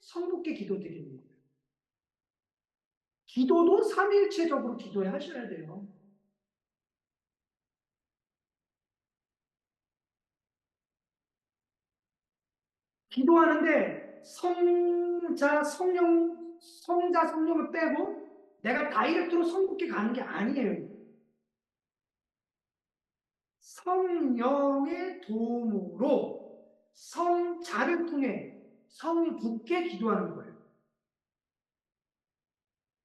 성부께 기도드리는 거예요. 기도도 삼위일체적으로 기도하셔야 돼요. 기도하는데 성자 성령을 빼고 내가 다이렉트로 성부께 가는 게 아니에요. 성령의 도움으로 성자를 통해 성부께 기도하는 거예요.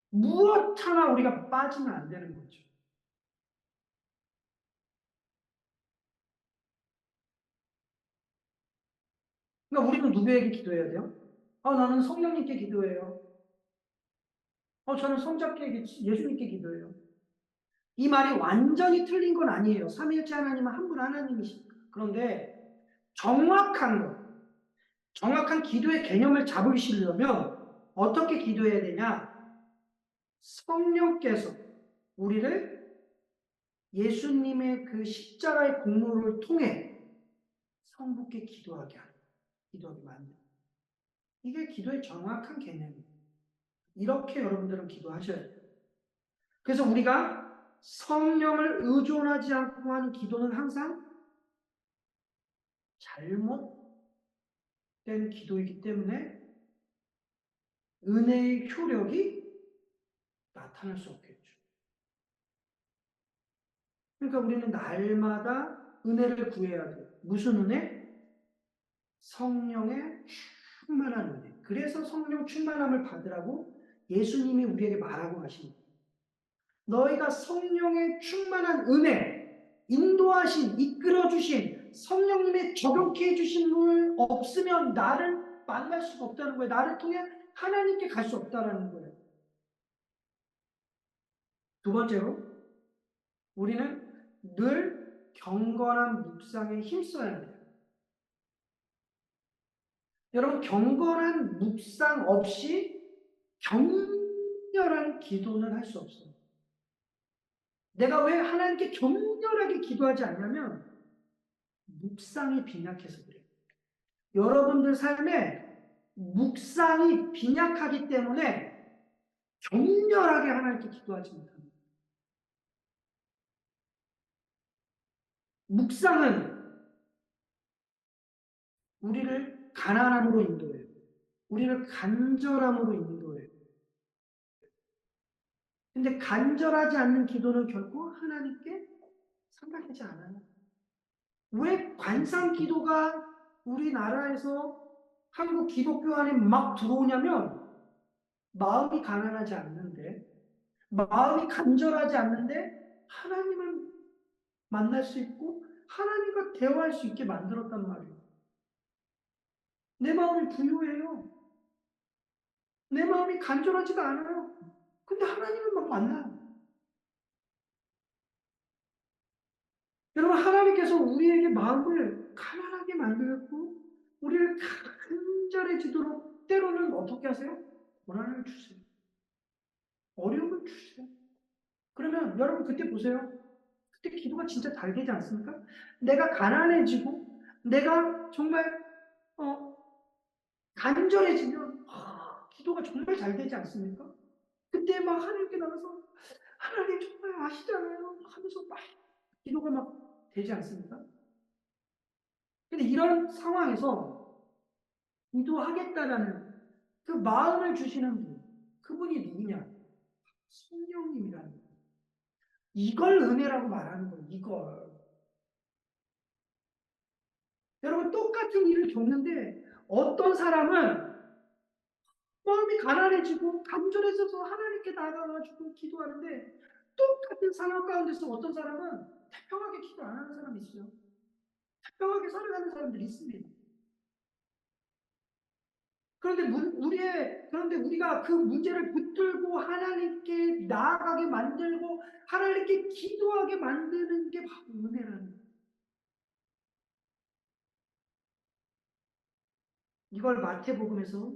무엇 하나 우리가 빠지면 안 되는 거죠. 그러니까 우리는 누구에게 기도해야 돼요? 나는 성령님께 기도해요. 저는 성자께 예수님께 기도해요. 이 말이 완전히 틀린 건 아니에요. 삼위일체 하나님은 한 분 하나님이시니까. 그런데 정확한 것, 정확한 기도의 개념을 잡으시려면 어떻게 기도해야 되냐? 성령께서 우리를 예수님의 그 십자가의 공로를 통해 성부께 기도하게 만드는. 이게 기도의 정확한 개념이에요. 이렇게 여러분들은 기도하셔야 돼요. 그래서 우리가 성령을 의존하지 않고 하는 기도는 항상 잘못된 기도이기 때문에 은혜의 효력이 나타날 수 없겠죠. 그러니까 우리는 날마다 은혜를 구해야 돼요. 무슨 은혜? 성령의 충만한 은혜. 그래서 성령 충만함을 받으라고 예수님이 우리에게 말하고 하십니다. 너희가 성령의 충만한 은혜, 인도하신, 이끌어주신, 성령님의 적용케 해주신 분을 없으면 나를 만날 수가 없다는 거예요. 나를 통해 하나님께 갈 수 없다는 거예요. 두 번째로, 우리는 늘 경건한 묵상에 힘써야 돼요. 여러분, 경건한 묵상 없이 격렬한 기도는 할 수 없어요. 내가 왜 하나님께 격렬하게 기도하지 않냐면 묵상이 빈약해서 그래요. 여러분들 삶에 묵상이 빈약하기 때문에 격렬하게 하나님께 기도하지 못합니다. 묵상은 우리를 가난함으로 인도해요. 우리를 간절함으로 인도해요. 근데 간절하지 않는 기도는 결코 하나님께 상달되지 않아요. 왜 관상 기도가 우리나라에서 한국 기독교 안에 막 들어오냐면 마음이 가난하지 않는데, 마음이 간절하지 않는데 하나님을 만날 수 있고 하나님과 대화할 수 있게 만들었단 말이에요. 내 마음이 부유해요. 내 마음이 간절하지가 않아요. 근데 하나님을 막 만나요. 여러분, 하나님께서 우리에게 마음을 가난하게 만들고 우리를 간절해지도록 때로는 어떻게 하세요? 고난을 주세요. 어려움을 주세요. 그러면 여러분 그때 보세요. 그때 기도가 진짜 잘 되지 않습니까? 내가 가난해지고 내가 정말 어, 간절해지면 기도가 정말 잘 되지 않습니까? 그때 막 하나님께 나가서 하나님 정말 아시잖아요 하면서 막 기도가 막 되지 않습니까? 근데 이런 상황에서 기도하겠다라는 그 마음을 주시는 분, 그분이 누구냐? 성령님이라는 거예요. 이걸 은혜라고 말하는 거예요. 이걸. 여러분 똑같은 일을 겪는데 어떤 사람은 마음이 가난해지고 간절해져서 하나님께 나가가지고 기도하는데 똑같은 상황 가운데서 어떤 사람은 태평하게 기도 안 하는 사람이 있어요. 태평하게 살아가는 사람들이 있습니다. 그런데 우리가 그 문제를 붙들고 하나님께 나아가게 만들고 하나님께 기도하게 만드는 게 바로 은혜라는 거예요. 이걸 마태복음에서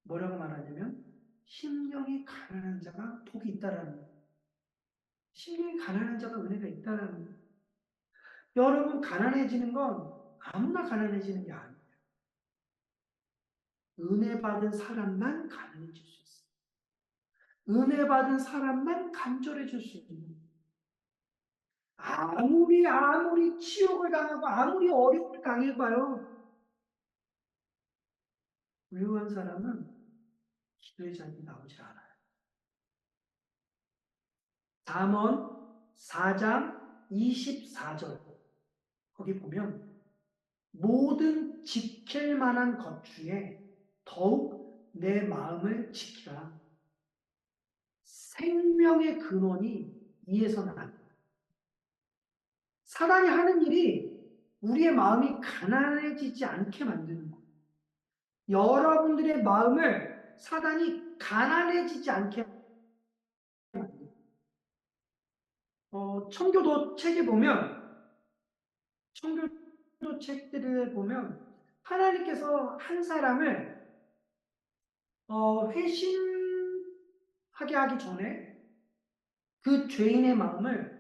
뭐라고 말하냐면 심령이 가난한 자가 복이 있다라는 거예요. 심령이 가난한 자가 은혜가 있다라는 거예요. 여러분 가난해지는 건 아무나 가난해지는 게 아니에요. 은혜 받은 사람만 가난해질 수 있어요. 은혜 받은 사람만 간절해질 수 있는 거예요. 아무리 치욕을 당하고 아무리 어려움을 당해봐요. 훌륭한 사람은 기도의 자리에 나오질 않아요. 잠언 4장 24절 거기 보면 모든 지킬 만한 것 중에 더욱 내 마음을 지키라. 생명의 근원이 이에서 나는 사단이 하는 일이 우리의 마음이 가난해지지 않게 만드는 거예요. 여러분들의 마음을 사단이 가난해지지 않게 만들어요. 청교도 책에 보면 청교도 책들을 보면 하나님께서 한 사람을 회심하게 하기 전에 그 죄인의 마음을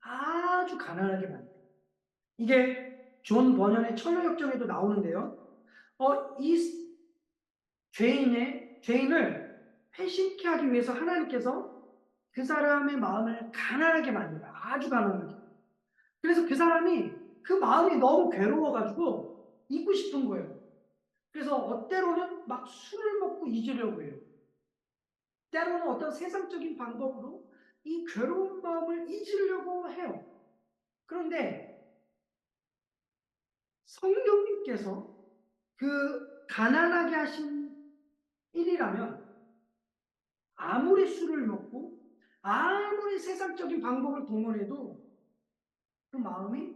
아주 가난하게 만들어요. 이게 존 버년의 천녀역정에도 나오는데요. 이 죄인을 회심케 하기 위해서 하나님께서 그 사람의 마음을 가난하게 만들어요. 아주 가난하게. 그래서 그 사람이 그 마음이 너무 괴로워가지고 잊고 싶은 거예요. 그래서 때로는 막 술을 먹고 잊으려고 해요. 때로는 어떤 세상적인 방법으로 이 괴로운 마음을 잊으려고 해요. 그런데 성령님께서 그 가난하게 하신 일이라면 아무리 술을 먹고 아무리 세상적인 방법을 동원해도 그 마음이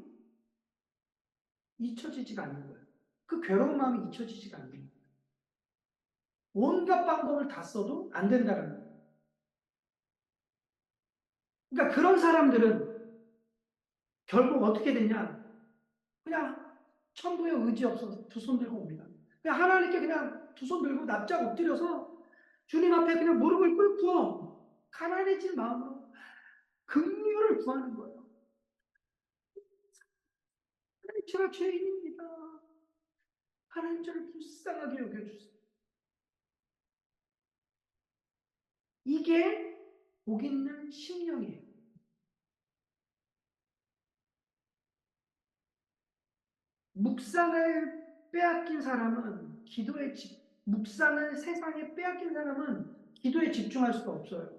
잊혀지지가 않는 거예요. 그 괴로운 마음이 잊혀지지가 않는 거예요. 온갖 방법을 다 써도 안 된다는 거예요. 그러니까 그런 사람들은 결국 어떻게 되냐? 그냥 천부에 의지 없어서 두 손 들고 옵니다. 그냥 하나님께 그냥 두 손 들고 납작 엎드려서 주님 앞에 그냥 무릎을 꿇고 가난해진 마음으로 긍휼을 구하는 거예요. 하나님 제가 죄인입니다. 하나님 저를 불쌍하게 여겨주세요. 이게 복 있는 심령이에요. 묵상을 빼앗긴 사람은 묵상을 세상에 빼앗긴 사람은 기도에 집중할 수가 없어요.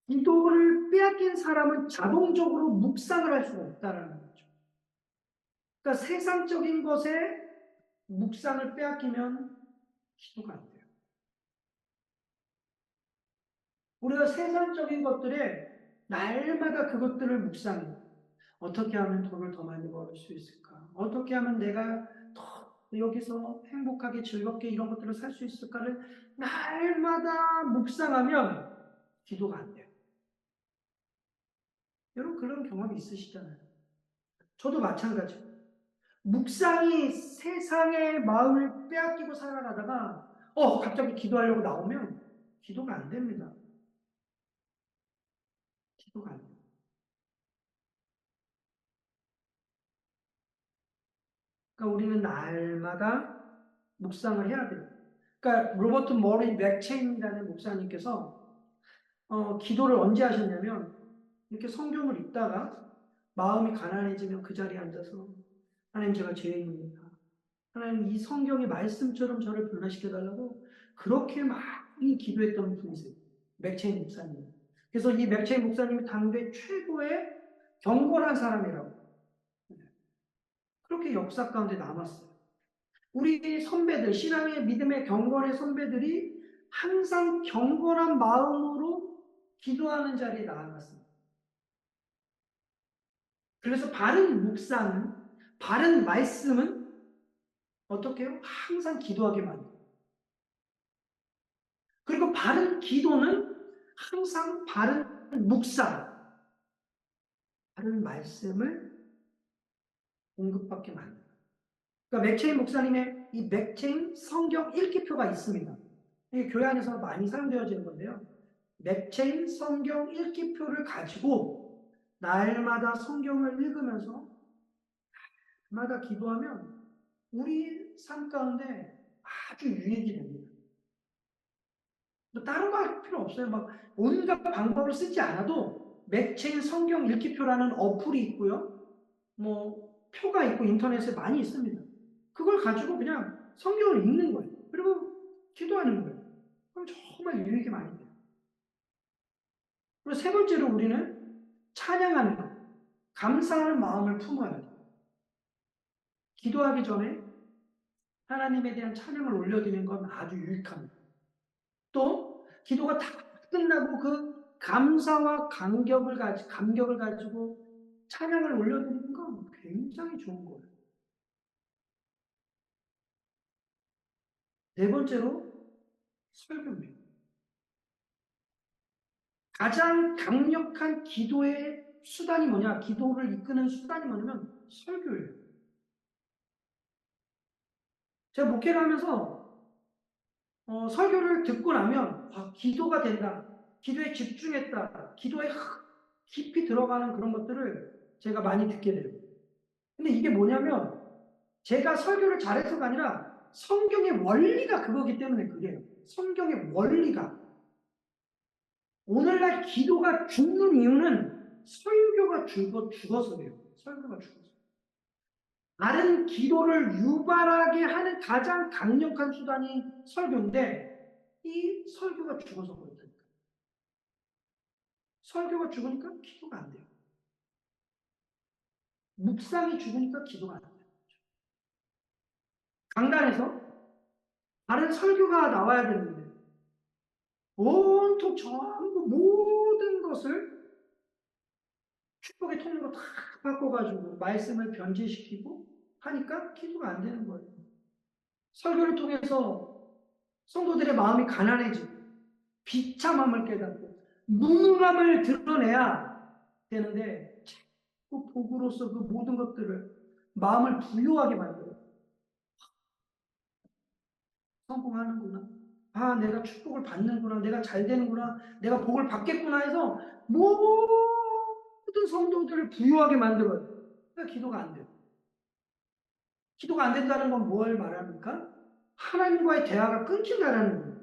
기도를 빼앗긴 사람은 자동적으로 묵상을 할 수가 없다는 거죠. 그러니까 세상적인 것에 묵상을 빼앗기면 기도가 안 돼요. 우리가 세상적인 것들에 날마다 그것들을 묵상해요. 어떻게 하면 돈을 더 많이 벌을 수 있을까? 어떻게 하면 내가 더 여기서 행복하게 즐겁게 이런 것들을 살 수 있을까를 날마다 묵상하면 기도가 안 돼요. 여러분 그런 경험이 있으시잖아요. 저도 마찬가지예요. 묵상이 세상의 마음을 빼앗기고 살아가다가 갑자기 기도하려고 나오면 기도가 안 됩니다. 기도가 안 돼요. 그러니까 우리는 날마다 묵상을 해야 돼요. 그러니까 로버트 머리 맥체인이라는 목사님께서 기도를 언제 하셨냐면 이렇게 성경을 읽다가 마음이 가난해지면 그 자리에 앉아서 하나님 제가 죄인입니다. 하나님 이 성경의 말씀처럼 저를 변화시켜달라고 그렇게 많이 기도했던 분이세요. 맥체인 목사님. 그래서 이 맥체인 목사님이 당대 최고의 경건한 사람이라고 그렇게 역사 가운데 남았어요. 우리 선배들, 신앙의 믿음의 경건의 선배들이 항상 경건한 마음으로 기도하는 자리에 나아갔습니다. 그래서 바른 묵상은, 바른 말씀은 어떻게 해요? 항상 기도하게 만들어요. 그리고 바른 기도는 항상 바른 묵상, 바른 말씀을 공급받게 만들어요. 그러니까 맥체인 목사님의 이 맥체인 성경 읽기표가 있습니다. 이게 교회 안에서 많이 사용되어지는 건데요. 맥체인 성경 읽기표를 가지고 날마다 성경을 읽으면서 날마다 기도하면 우리 삶 가운데 아주 유익이 됩니다. 뭐 다른 거 할 필요 없어요. 막 온갖 방법을 쓰지 않아도 맥체인 성경 읽기표라는 어플이 있고요. 뭐 표가 있고 인터넷에 많이 있습니다. 그걸 가지고 그냥 성경을 읽는 거예요. 그리고 기도하는 거예요. 그럼 정말 유익이 많이 돼요. 그리고 세 번째로 우리는 찬양하는 것, 감사하는 마음을 품어야 돼요. 기도하기 전에 하나님에 대한 찬양을 올려드리는 건 아주 유익합니다. 또 기도가 다 끝나고 그 감사와 감격을 가지고 찬양을 올려드리는 건 굉장히 좋은 거예요. 네 번째로 설교입니다. 가장 강력한 기도의 수단이 뭐냐? 기도를 이끄는 수단이 뭐냐면 설교예요. 제가 목회를 하면서 설교를 듣고 나면 기도가 된다. 기도에 집중했다. 기도에 깊이 들어가는 그런 것들을 제가 많이 듣게 돼요. 근데 이게 뭐냐면 제가 설교를 잘해서가 아니라 성경의 원리가 그거기 때문에 그래요. 성경의 원리가. 오늘날 기도가 죽는 이유는 설교가 죽어서 그래요. 설교가 죽어서. 다른 기도를 유발하게 하는 가장 강력한 수단이 설교인데 이 설교가 죽어서 그렇다니까. 설교가 죽으니까 기도가 안 돼요. 묵상이 죽으니까 기도가 안 돼요. 강단에서 다른 설교가 나와야 되는데 온통 전부 모든 것을 축복의 통로로 다 바꿔가지고 말씀을 변제시키고 하니까 기도가 안 되는 거예요. 설교를 통해서 성도들의 마음이 가난해지고 비참함을 깨닫고 무능함을 드러내야 되는데 자꾸 복으로서 그 모든 것들을 마음을 부유하게 만들어요. 성공하는구나. 내가 축복을 받는구나. 내가 잘 되는구나. 내가 복을 받겠구나 해서 모든 성도들을 부유하게 만들어요. 그러니까 기도가 안 돼요. 기도가 안 된다는 건 뭘 말합니까? 하나님과의 대화가 끊긴다는 거예요.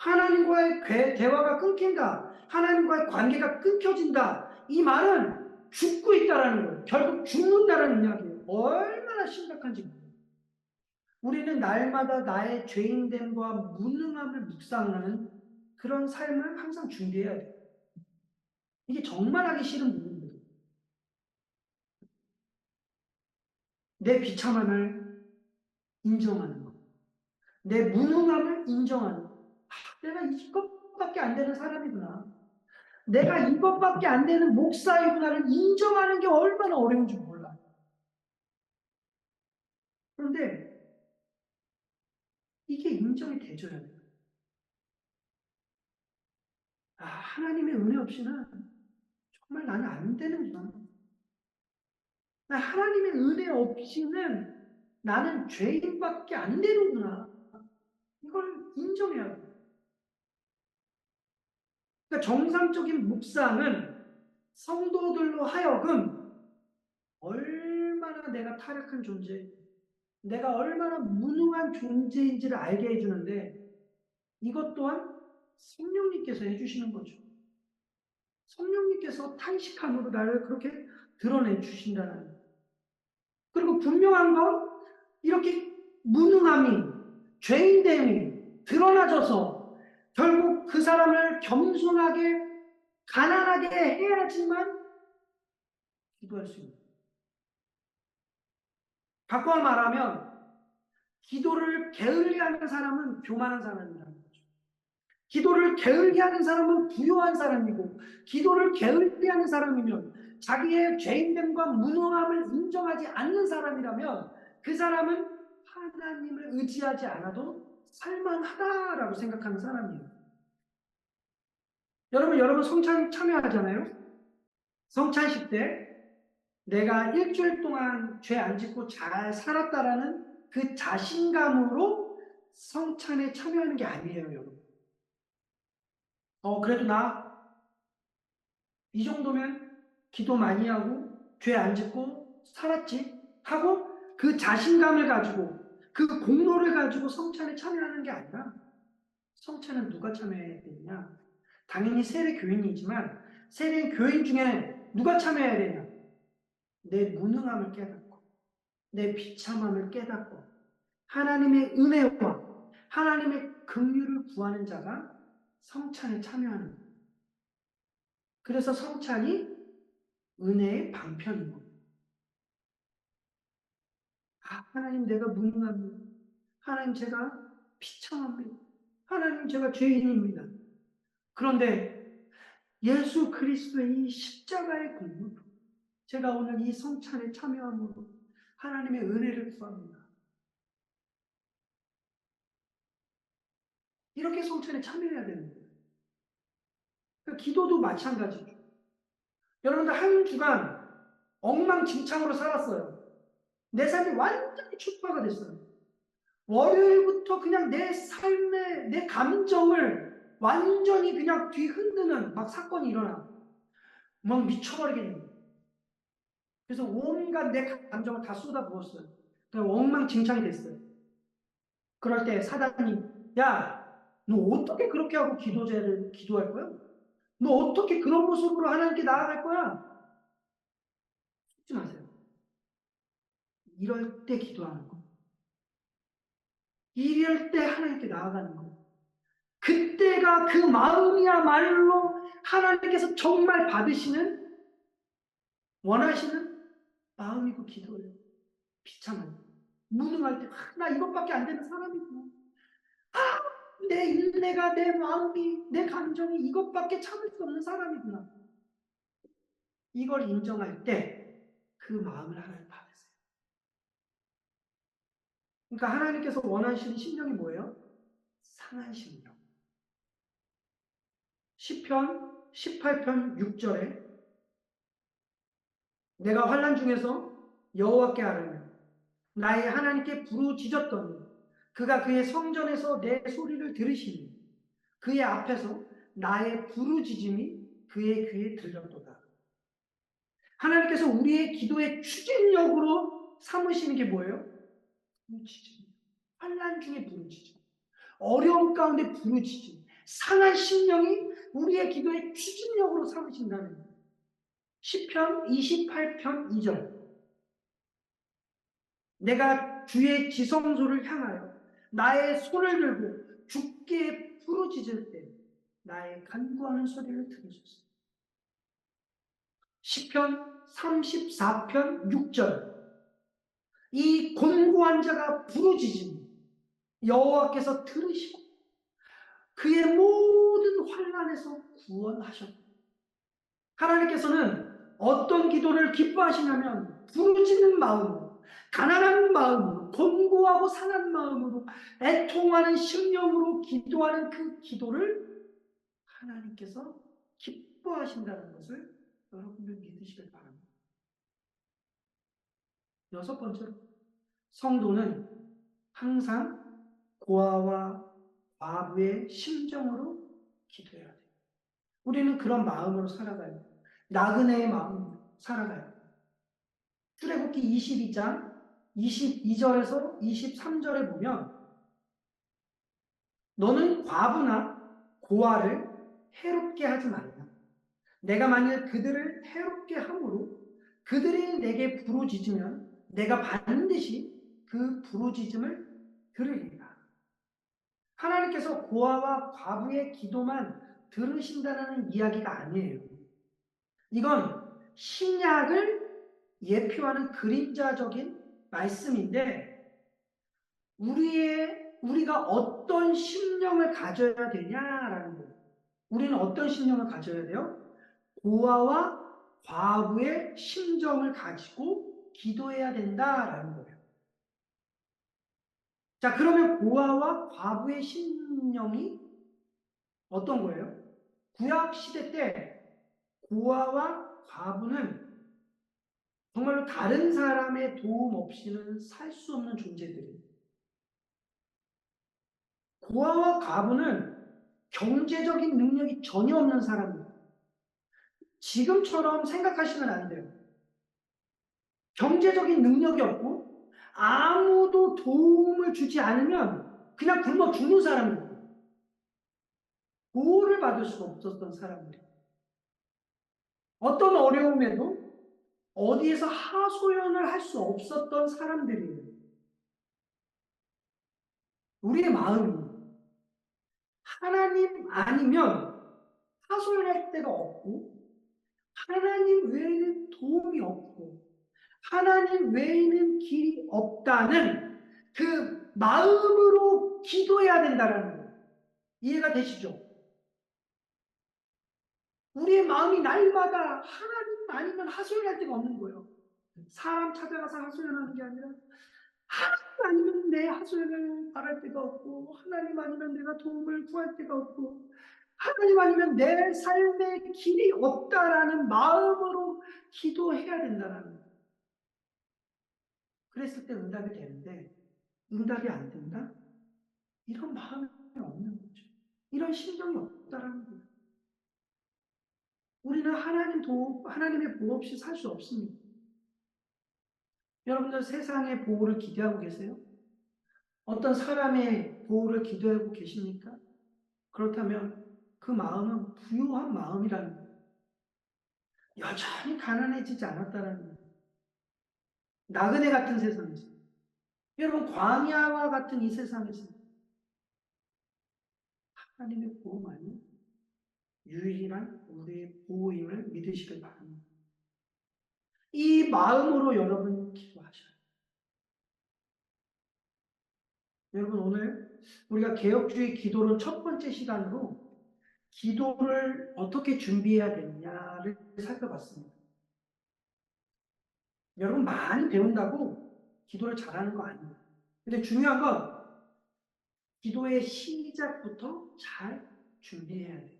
하나님과의 대화가 끊긴다. 하나님과의 관계가 끊겨진다. 이 말은 죽고 있다라는 거예요. 결국 죽는다라는 이야기예요. 얼마나 심각한지 모르겠어요. 우리는 날마다 나의 죄인됨과 무능함을 묵상하는 그런 삶을 항상 준비해야 돼요. 이게 정말 하기 싫은 부분이에요. 내 비참함을 인정하는 것. 내 무능함을 인정하는 것. 내가 이것밖에 안 되는 사람이구나. 내가 이것밖에 안 되는 목사이구나를 인정하는 게 얼마나 어려운 줄 몰라. 그런데 이게 인정이 돼줘야 돼요. 아, 하나님의 은혜 없이는 정말 나는 안 되는구나. 하나님의 은혜 없이는 나는 죄인밖에 안 되는구나. 이걸 인정해야 돼. 그러니까 정상적인 묵상은 성도들로 하여금 얼마나 내가 타락한 존재, 내가 얼마나 무능한 존재인지를 알게 해주는데 이것 또한 성령님께서 해주시는 거죠. 성령님께서 탄식함으로 나를 그렇게 드러내 주신다는 거예요. 그리고 분명한 건 이렇게 무능함이, 죄인됨이 드러나져서 결국 그 사람을 겸손하게, 가난하게 해야지만 기도할 수 있는. 바꿔 말하면 기도를 게을리하는 사람은 교만한 사람이라는 거죠. 기도를 게을리하는 사람은 부요한 사람이고, 기도를 게을리하는 사람이면 자기의 죄인됨과 무능함을 인정하지 않는 사람이라면 그 사람은 하나님을 의지하지 않아도 살만하다라고 생각하는 사람이에요. 여러분 성찬 참여하잖아요. 성찬식 때 내가 일주일 동안 죄 안 짓고 잘 살았다라는 그 자신감으로 성찬에 참여하는 게 아니에요, 여러분. 그래도 나 이 정도면 기도 많이 하고 죄 안 짓고 살았지 하고 그 자신감을 가지고 그 공로를 가지고 성찬에 참여하는 게 아니라 성찬은 누가 참여해야 되느냐? 당연히 세례 교인이지만 세례 교인 중에 누가 참여해야 되냐? 내 무능함을 깨닫고 내 비참함을 깨닫고 하나님의 은혜와 하나님의 긍휼을 구하는 자가 성찬에 참여하는 거예요. 그래서 성찬이 은혜의 방편인 거예요. 하나님 내가 무능합니다. 하나님 제가 비참합니다. 하나님 제가 죄인입니다. 그런데 예수 그리스도의 이 십자가의 공로, 제가 오늘 이 성찬에 참여함으로 하나님의 은혜를 구합니다. 이렇게 성찬에 참여해야 되는 거예요. 그러니까 기도도 마찬가지죠. 여러분들 한 주간 엉망진창으로 살았어요. 내 삶이 완전히 축소가 됐어요. 월요일부터 그냥 내 삶의, 내 감정을 완전히 그냥 뒤흔드는 막 사건이 일어나. 막 미쳐버리겠는. 그래서 온갖 내 감정을 다 쏟아부었어요. 그러니까 엉망진창이 됐어요. 그럴 때 사단이, 야, 너 어떻게 그렇게 하고 기도할 거야? 너 어떻게 그런 모습으로 하나님께 나아갈 거야? 속지 마세요. 이럴 때 기도하는 거. 이럴 때 하나님께 나아가는 거. 그때가 그 마음이야말로 하나님께서 정말 받으시는, 원하시는 마음이고 기도예요. 비참한. 무능할 때, 나 이것밖에 안 되는 사람이구나. 내 인내가, 내 마음이, 내 감정이 이것밖에 참을 수 없는 사람이구나. 이걸 인정할 때 그 마음을 하나님 받으세요. 그러니까 하나님께서 원하시는 심령이 뭐예요? 상한 심령. 시편 18편 6절에 내가 환난 중에서 여호와께 아뢰며 나의 하나님께 부르짖었더니 그가 그의 성전에서 내 소리를 들으시니 그의 앞에서 나의 부르짖음이 그의 귀에 들렸도다. 하나님께서 우리의 기도의 추진력으로 삼으시는 게 뭐예요? 부르짖음. 환난 중에 부르짖음. 어려움 가운데 부르짖음. 상한 심령이 우리의 기도의 추진력으로 삼으신다는 거예요. 시편 28편 2절. 내가 주의 지성소를 향하여 나의 손을 들고 주께 부르짖을 때 나의 간구하는 소리를 들으소서. 시편 34편 6절. 이 곤고한 자가 부르짖으니 여호와께서 들으시고 그의 모든 환난에서 구원하셨다. 하나님께서는 어떤 기도를 기뻐하시냐면 부르짖는 마음으로, 가난한 마음으로, 곤고하고 상한 마음으로, 애통하는 심령으로 기도하는 그 기도를 하나님께서 기뻐하신다는 것을 여러분들 믿으시길 바랍니다. 여섯 번째로, 성도는 항상 고아와 과부의 심정으로 기도해야 돼요. 우리는 그런 마음으로 살아가요. 나그네의 마음으로 살아가요. 출애굽기 22장 22절에서 23절에 보면 너는 과부나 고아를 해롭게 하지 말라. 내가 만일 그들을 해롭게 함으로 그들이 내게 부르짖으면 내가 반드시 그 부르짖음을 들으리라. 하나님께서 고아와 과부의 기도만 들으신다는 이야기가 아니에요. 이건 신약을 예표하는 그림자적인 말씀인데 우리가 어떤 심령을 가져야 되냐라는 거예요. 우리는 어떤 심령을 가져야 돼요? 고아와 과부의 심정을 가지고 기도해야 된다라는 거예요. 자, 그러면 고아와 과부의 심령이 어떤 거예요? 구약 시대 때 고아와 과부는 정말로 다른 사람의 도움 없이는 살 수 없는 존재들이에요. 고아와 과부는 경제적인 능력이 전혀 없는 사람입니다. 지금처럼 생각하시면 안 돼요. 경제적인 능력이 없고 아무도 도움을 주지 않으면 그냥 굶어 죽는 사람입니다. 보호를 받을 수가 없었던 사람들이에요. 어떤 어려움에도 어디에서 하소연을 할 수 없었던 사람들이에요. 우리의 마음이 하나님 아니면 하소연할 데가 없고 하나님 외에는 도움이 없고 하나님 외에는 길이 없다는 그 마음으로 기도해야 된다는 거예요. 이해가 되시죠? 우리의 마음이 날마다 하나님 아니면 하소연할 데가 없는 거예요. 사람 찾아가서 하소연하는 게 아니라 하나님 아니면 내 하소연을 바랄 데가 없고 하나님 아니면 내가 도움을 구할 데가 없고 하나님 아니면 내 삶의 길이 없다라는 마음으로 기도해야 된다는 거예요. 그랬을 때 응답이 되는데 응답이 안 된다? 이런 마음이 없는 거죠. 이런 심정이 없다라는 거예요. 우리는 하나님의 보호 없이 살 수 없습니다. 여러분들 세상의 보호를 기대하고 계세요? 어떤 사람의 보호를 기대하고 계십니까? 그렇다면 그 마음은 부유한 마음이라는 거예요. 여전히 가난해지지 않았다는 거예요. 나그네 같은 세상에서. 여러분 광야와 같은 이 세상에서 하나님의 보호만이 유일한 우리의 보호임을 믿으시길 바랍니다. 이 마음으로 여러분 기도하셔요. 여러분 오늘 우리가 개혁주의 기도를 첫 번째 시간으로 기도를 어떻게 준비해야 되느냐를 살펴봤습니다. 여러분 많이 배운다고 기도를 잘하는 거 아니에요. 근데 중요한 건 기도의 시작부터 잘 준비해야 돼요.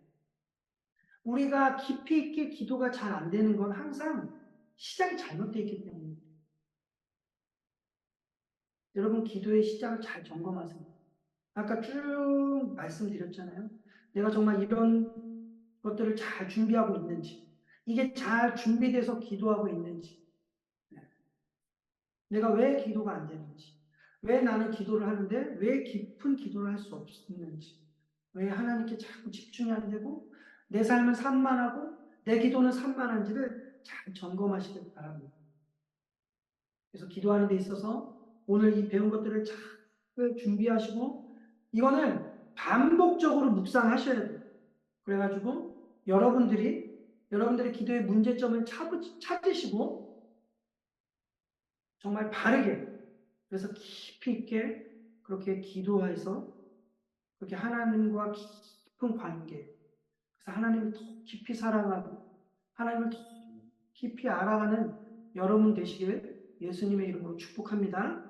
우리가 깊이 있게 기도가 잘 안 되는 건 항상 시작이 잘못되어 있기 때문입니다. 여러분 기도의 시작을 잘 점검하세요. 아까 쭉 말씀드렸잖아요. 내가 정말 이런 것들을 잘 준비하고 있는지, 이게 잘 준비돼서 기도하고 있는지, 내가 왜 기도가 안 되는지, 왜 나는 기도를 하는데 왜 깊은 기도를 할 수 없는지, 왜 하나님께 자꾸 집중이 안 되고 내 삶은 산만하고 내 기도는 산만한지를 잘 점검하시길 바랍니다. 그래서 기도하는 데 있어서 오늘 이 배운 것들을 잘 준비하시고 이거는 반복적으로 묵상하셔야 돼요. 그래가지고 여러분들의 기도의 문제점을 찾으시고 정말 바르게 그래서 깊이 있게 그렇게 기도해서 그렇게 하나님과 깊은 관계 그래서 하나님을 더 깊이 사랑하고 하나님을 더 깊이 알아가는 여러분 되시길 예수님의 이름으로 축복합니다.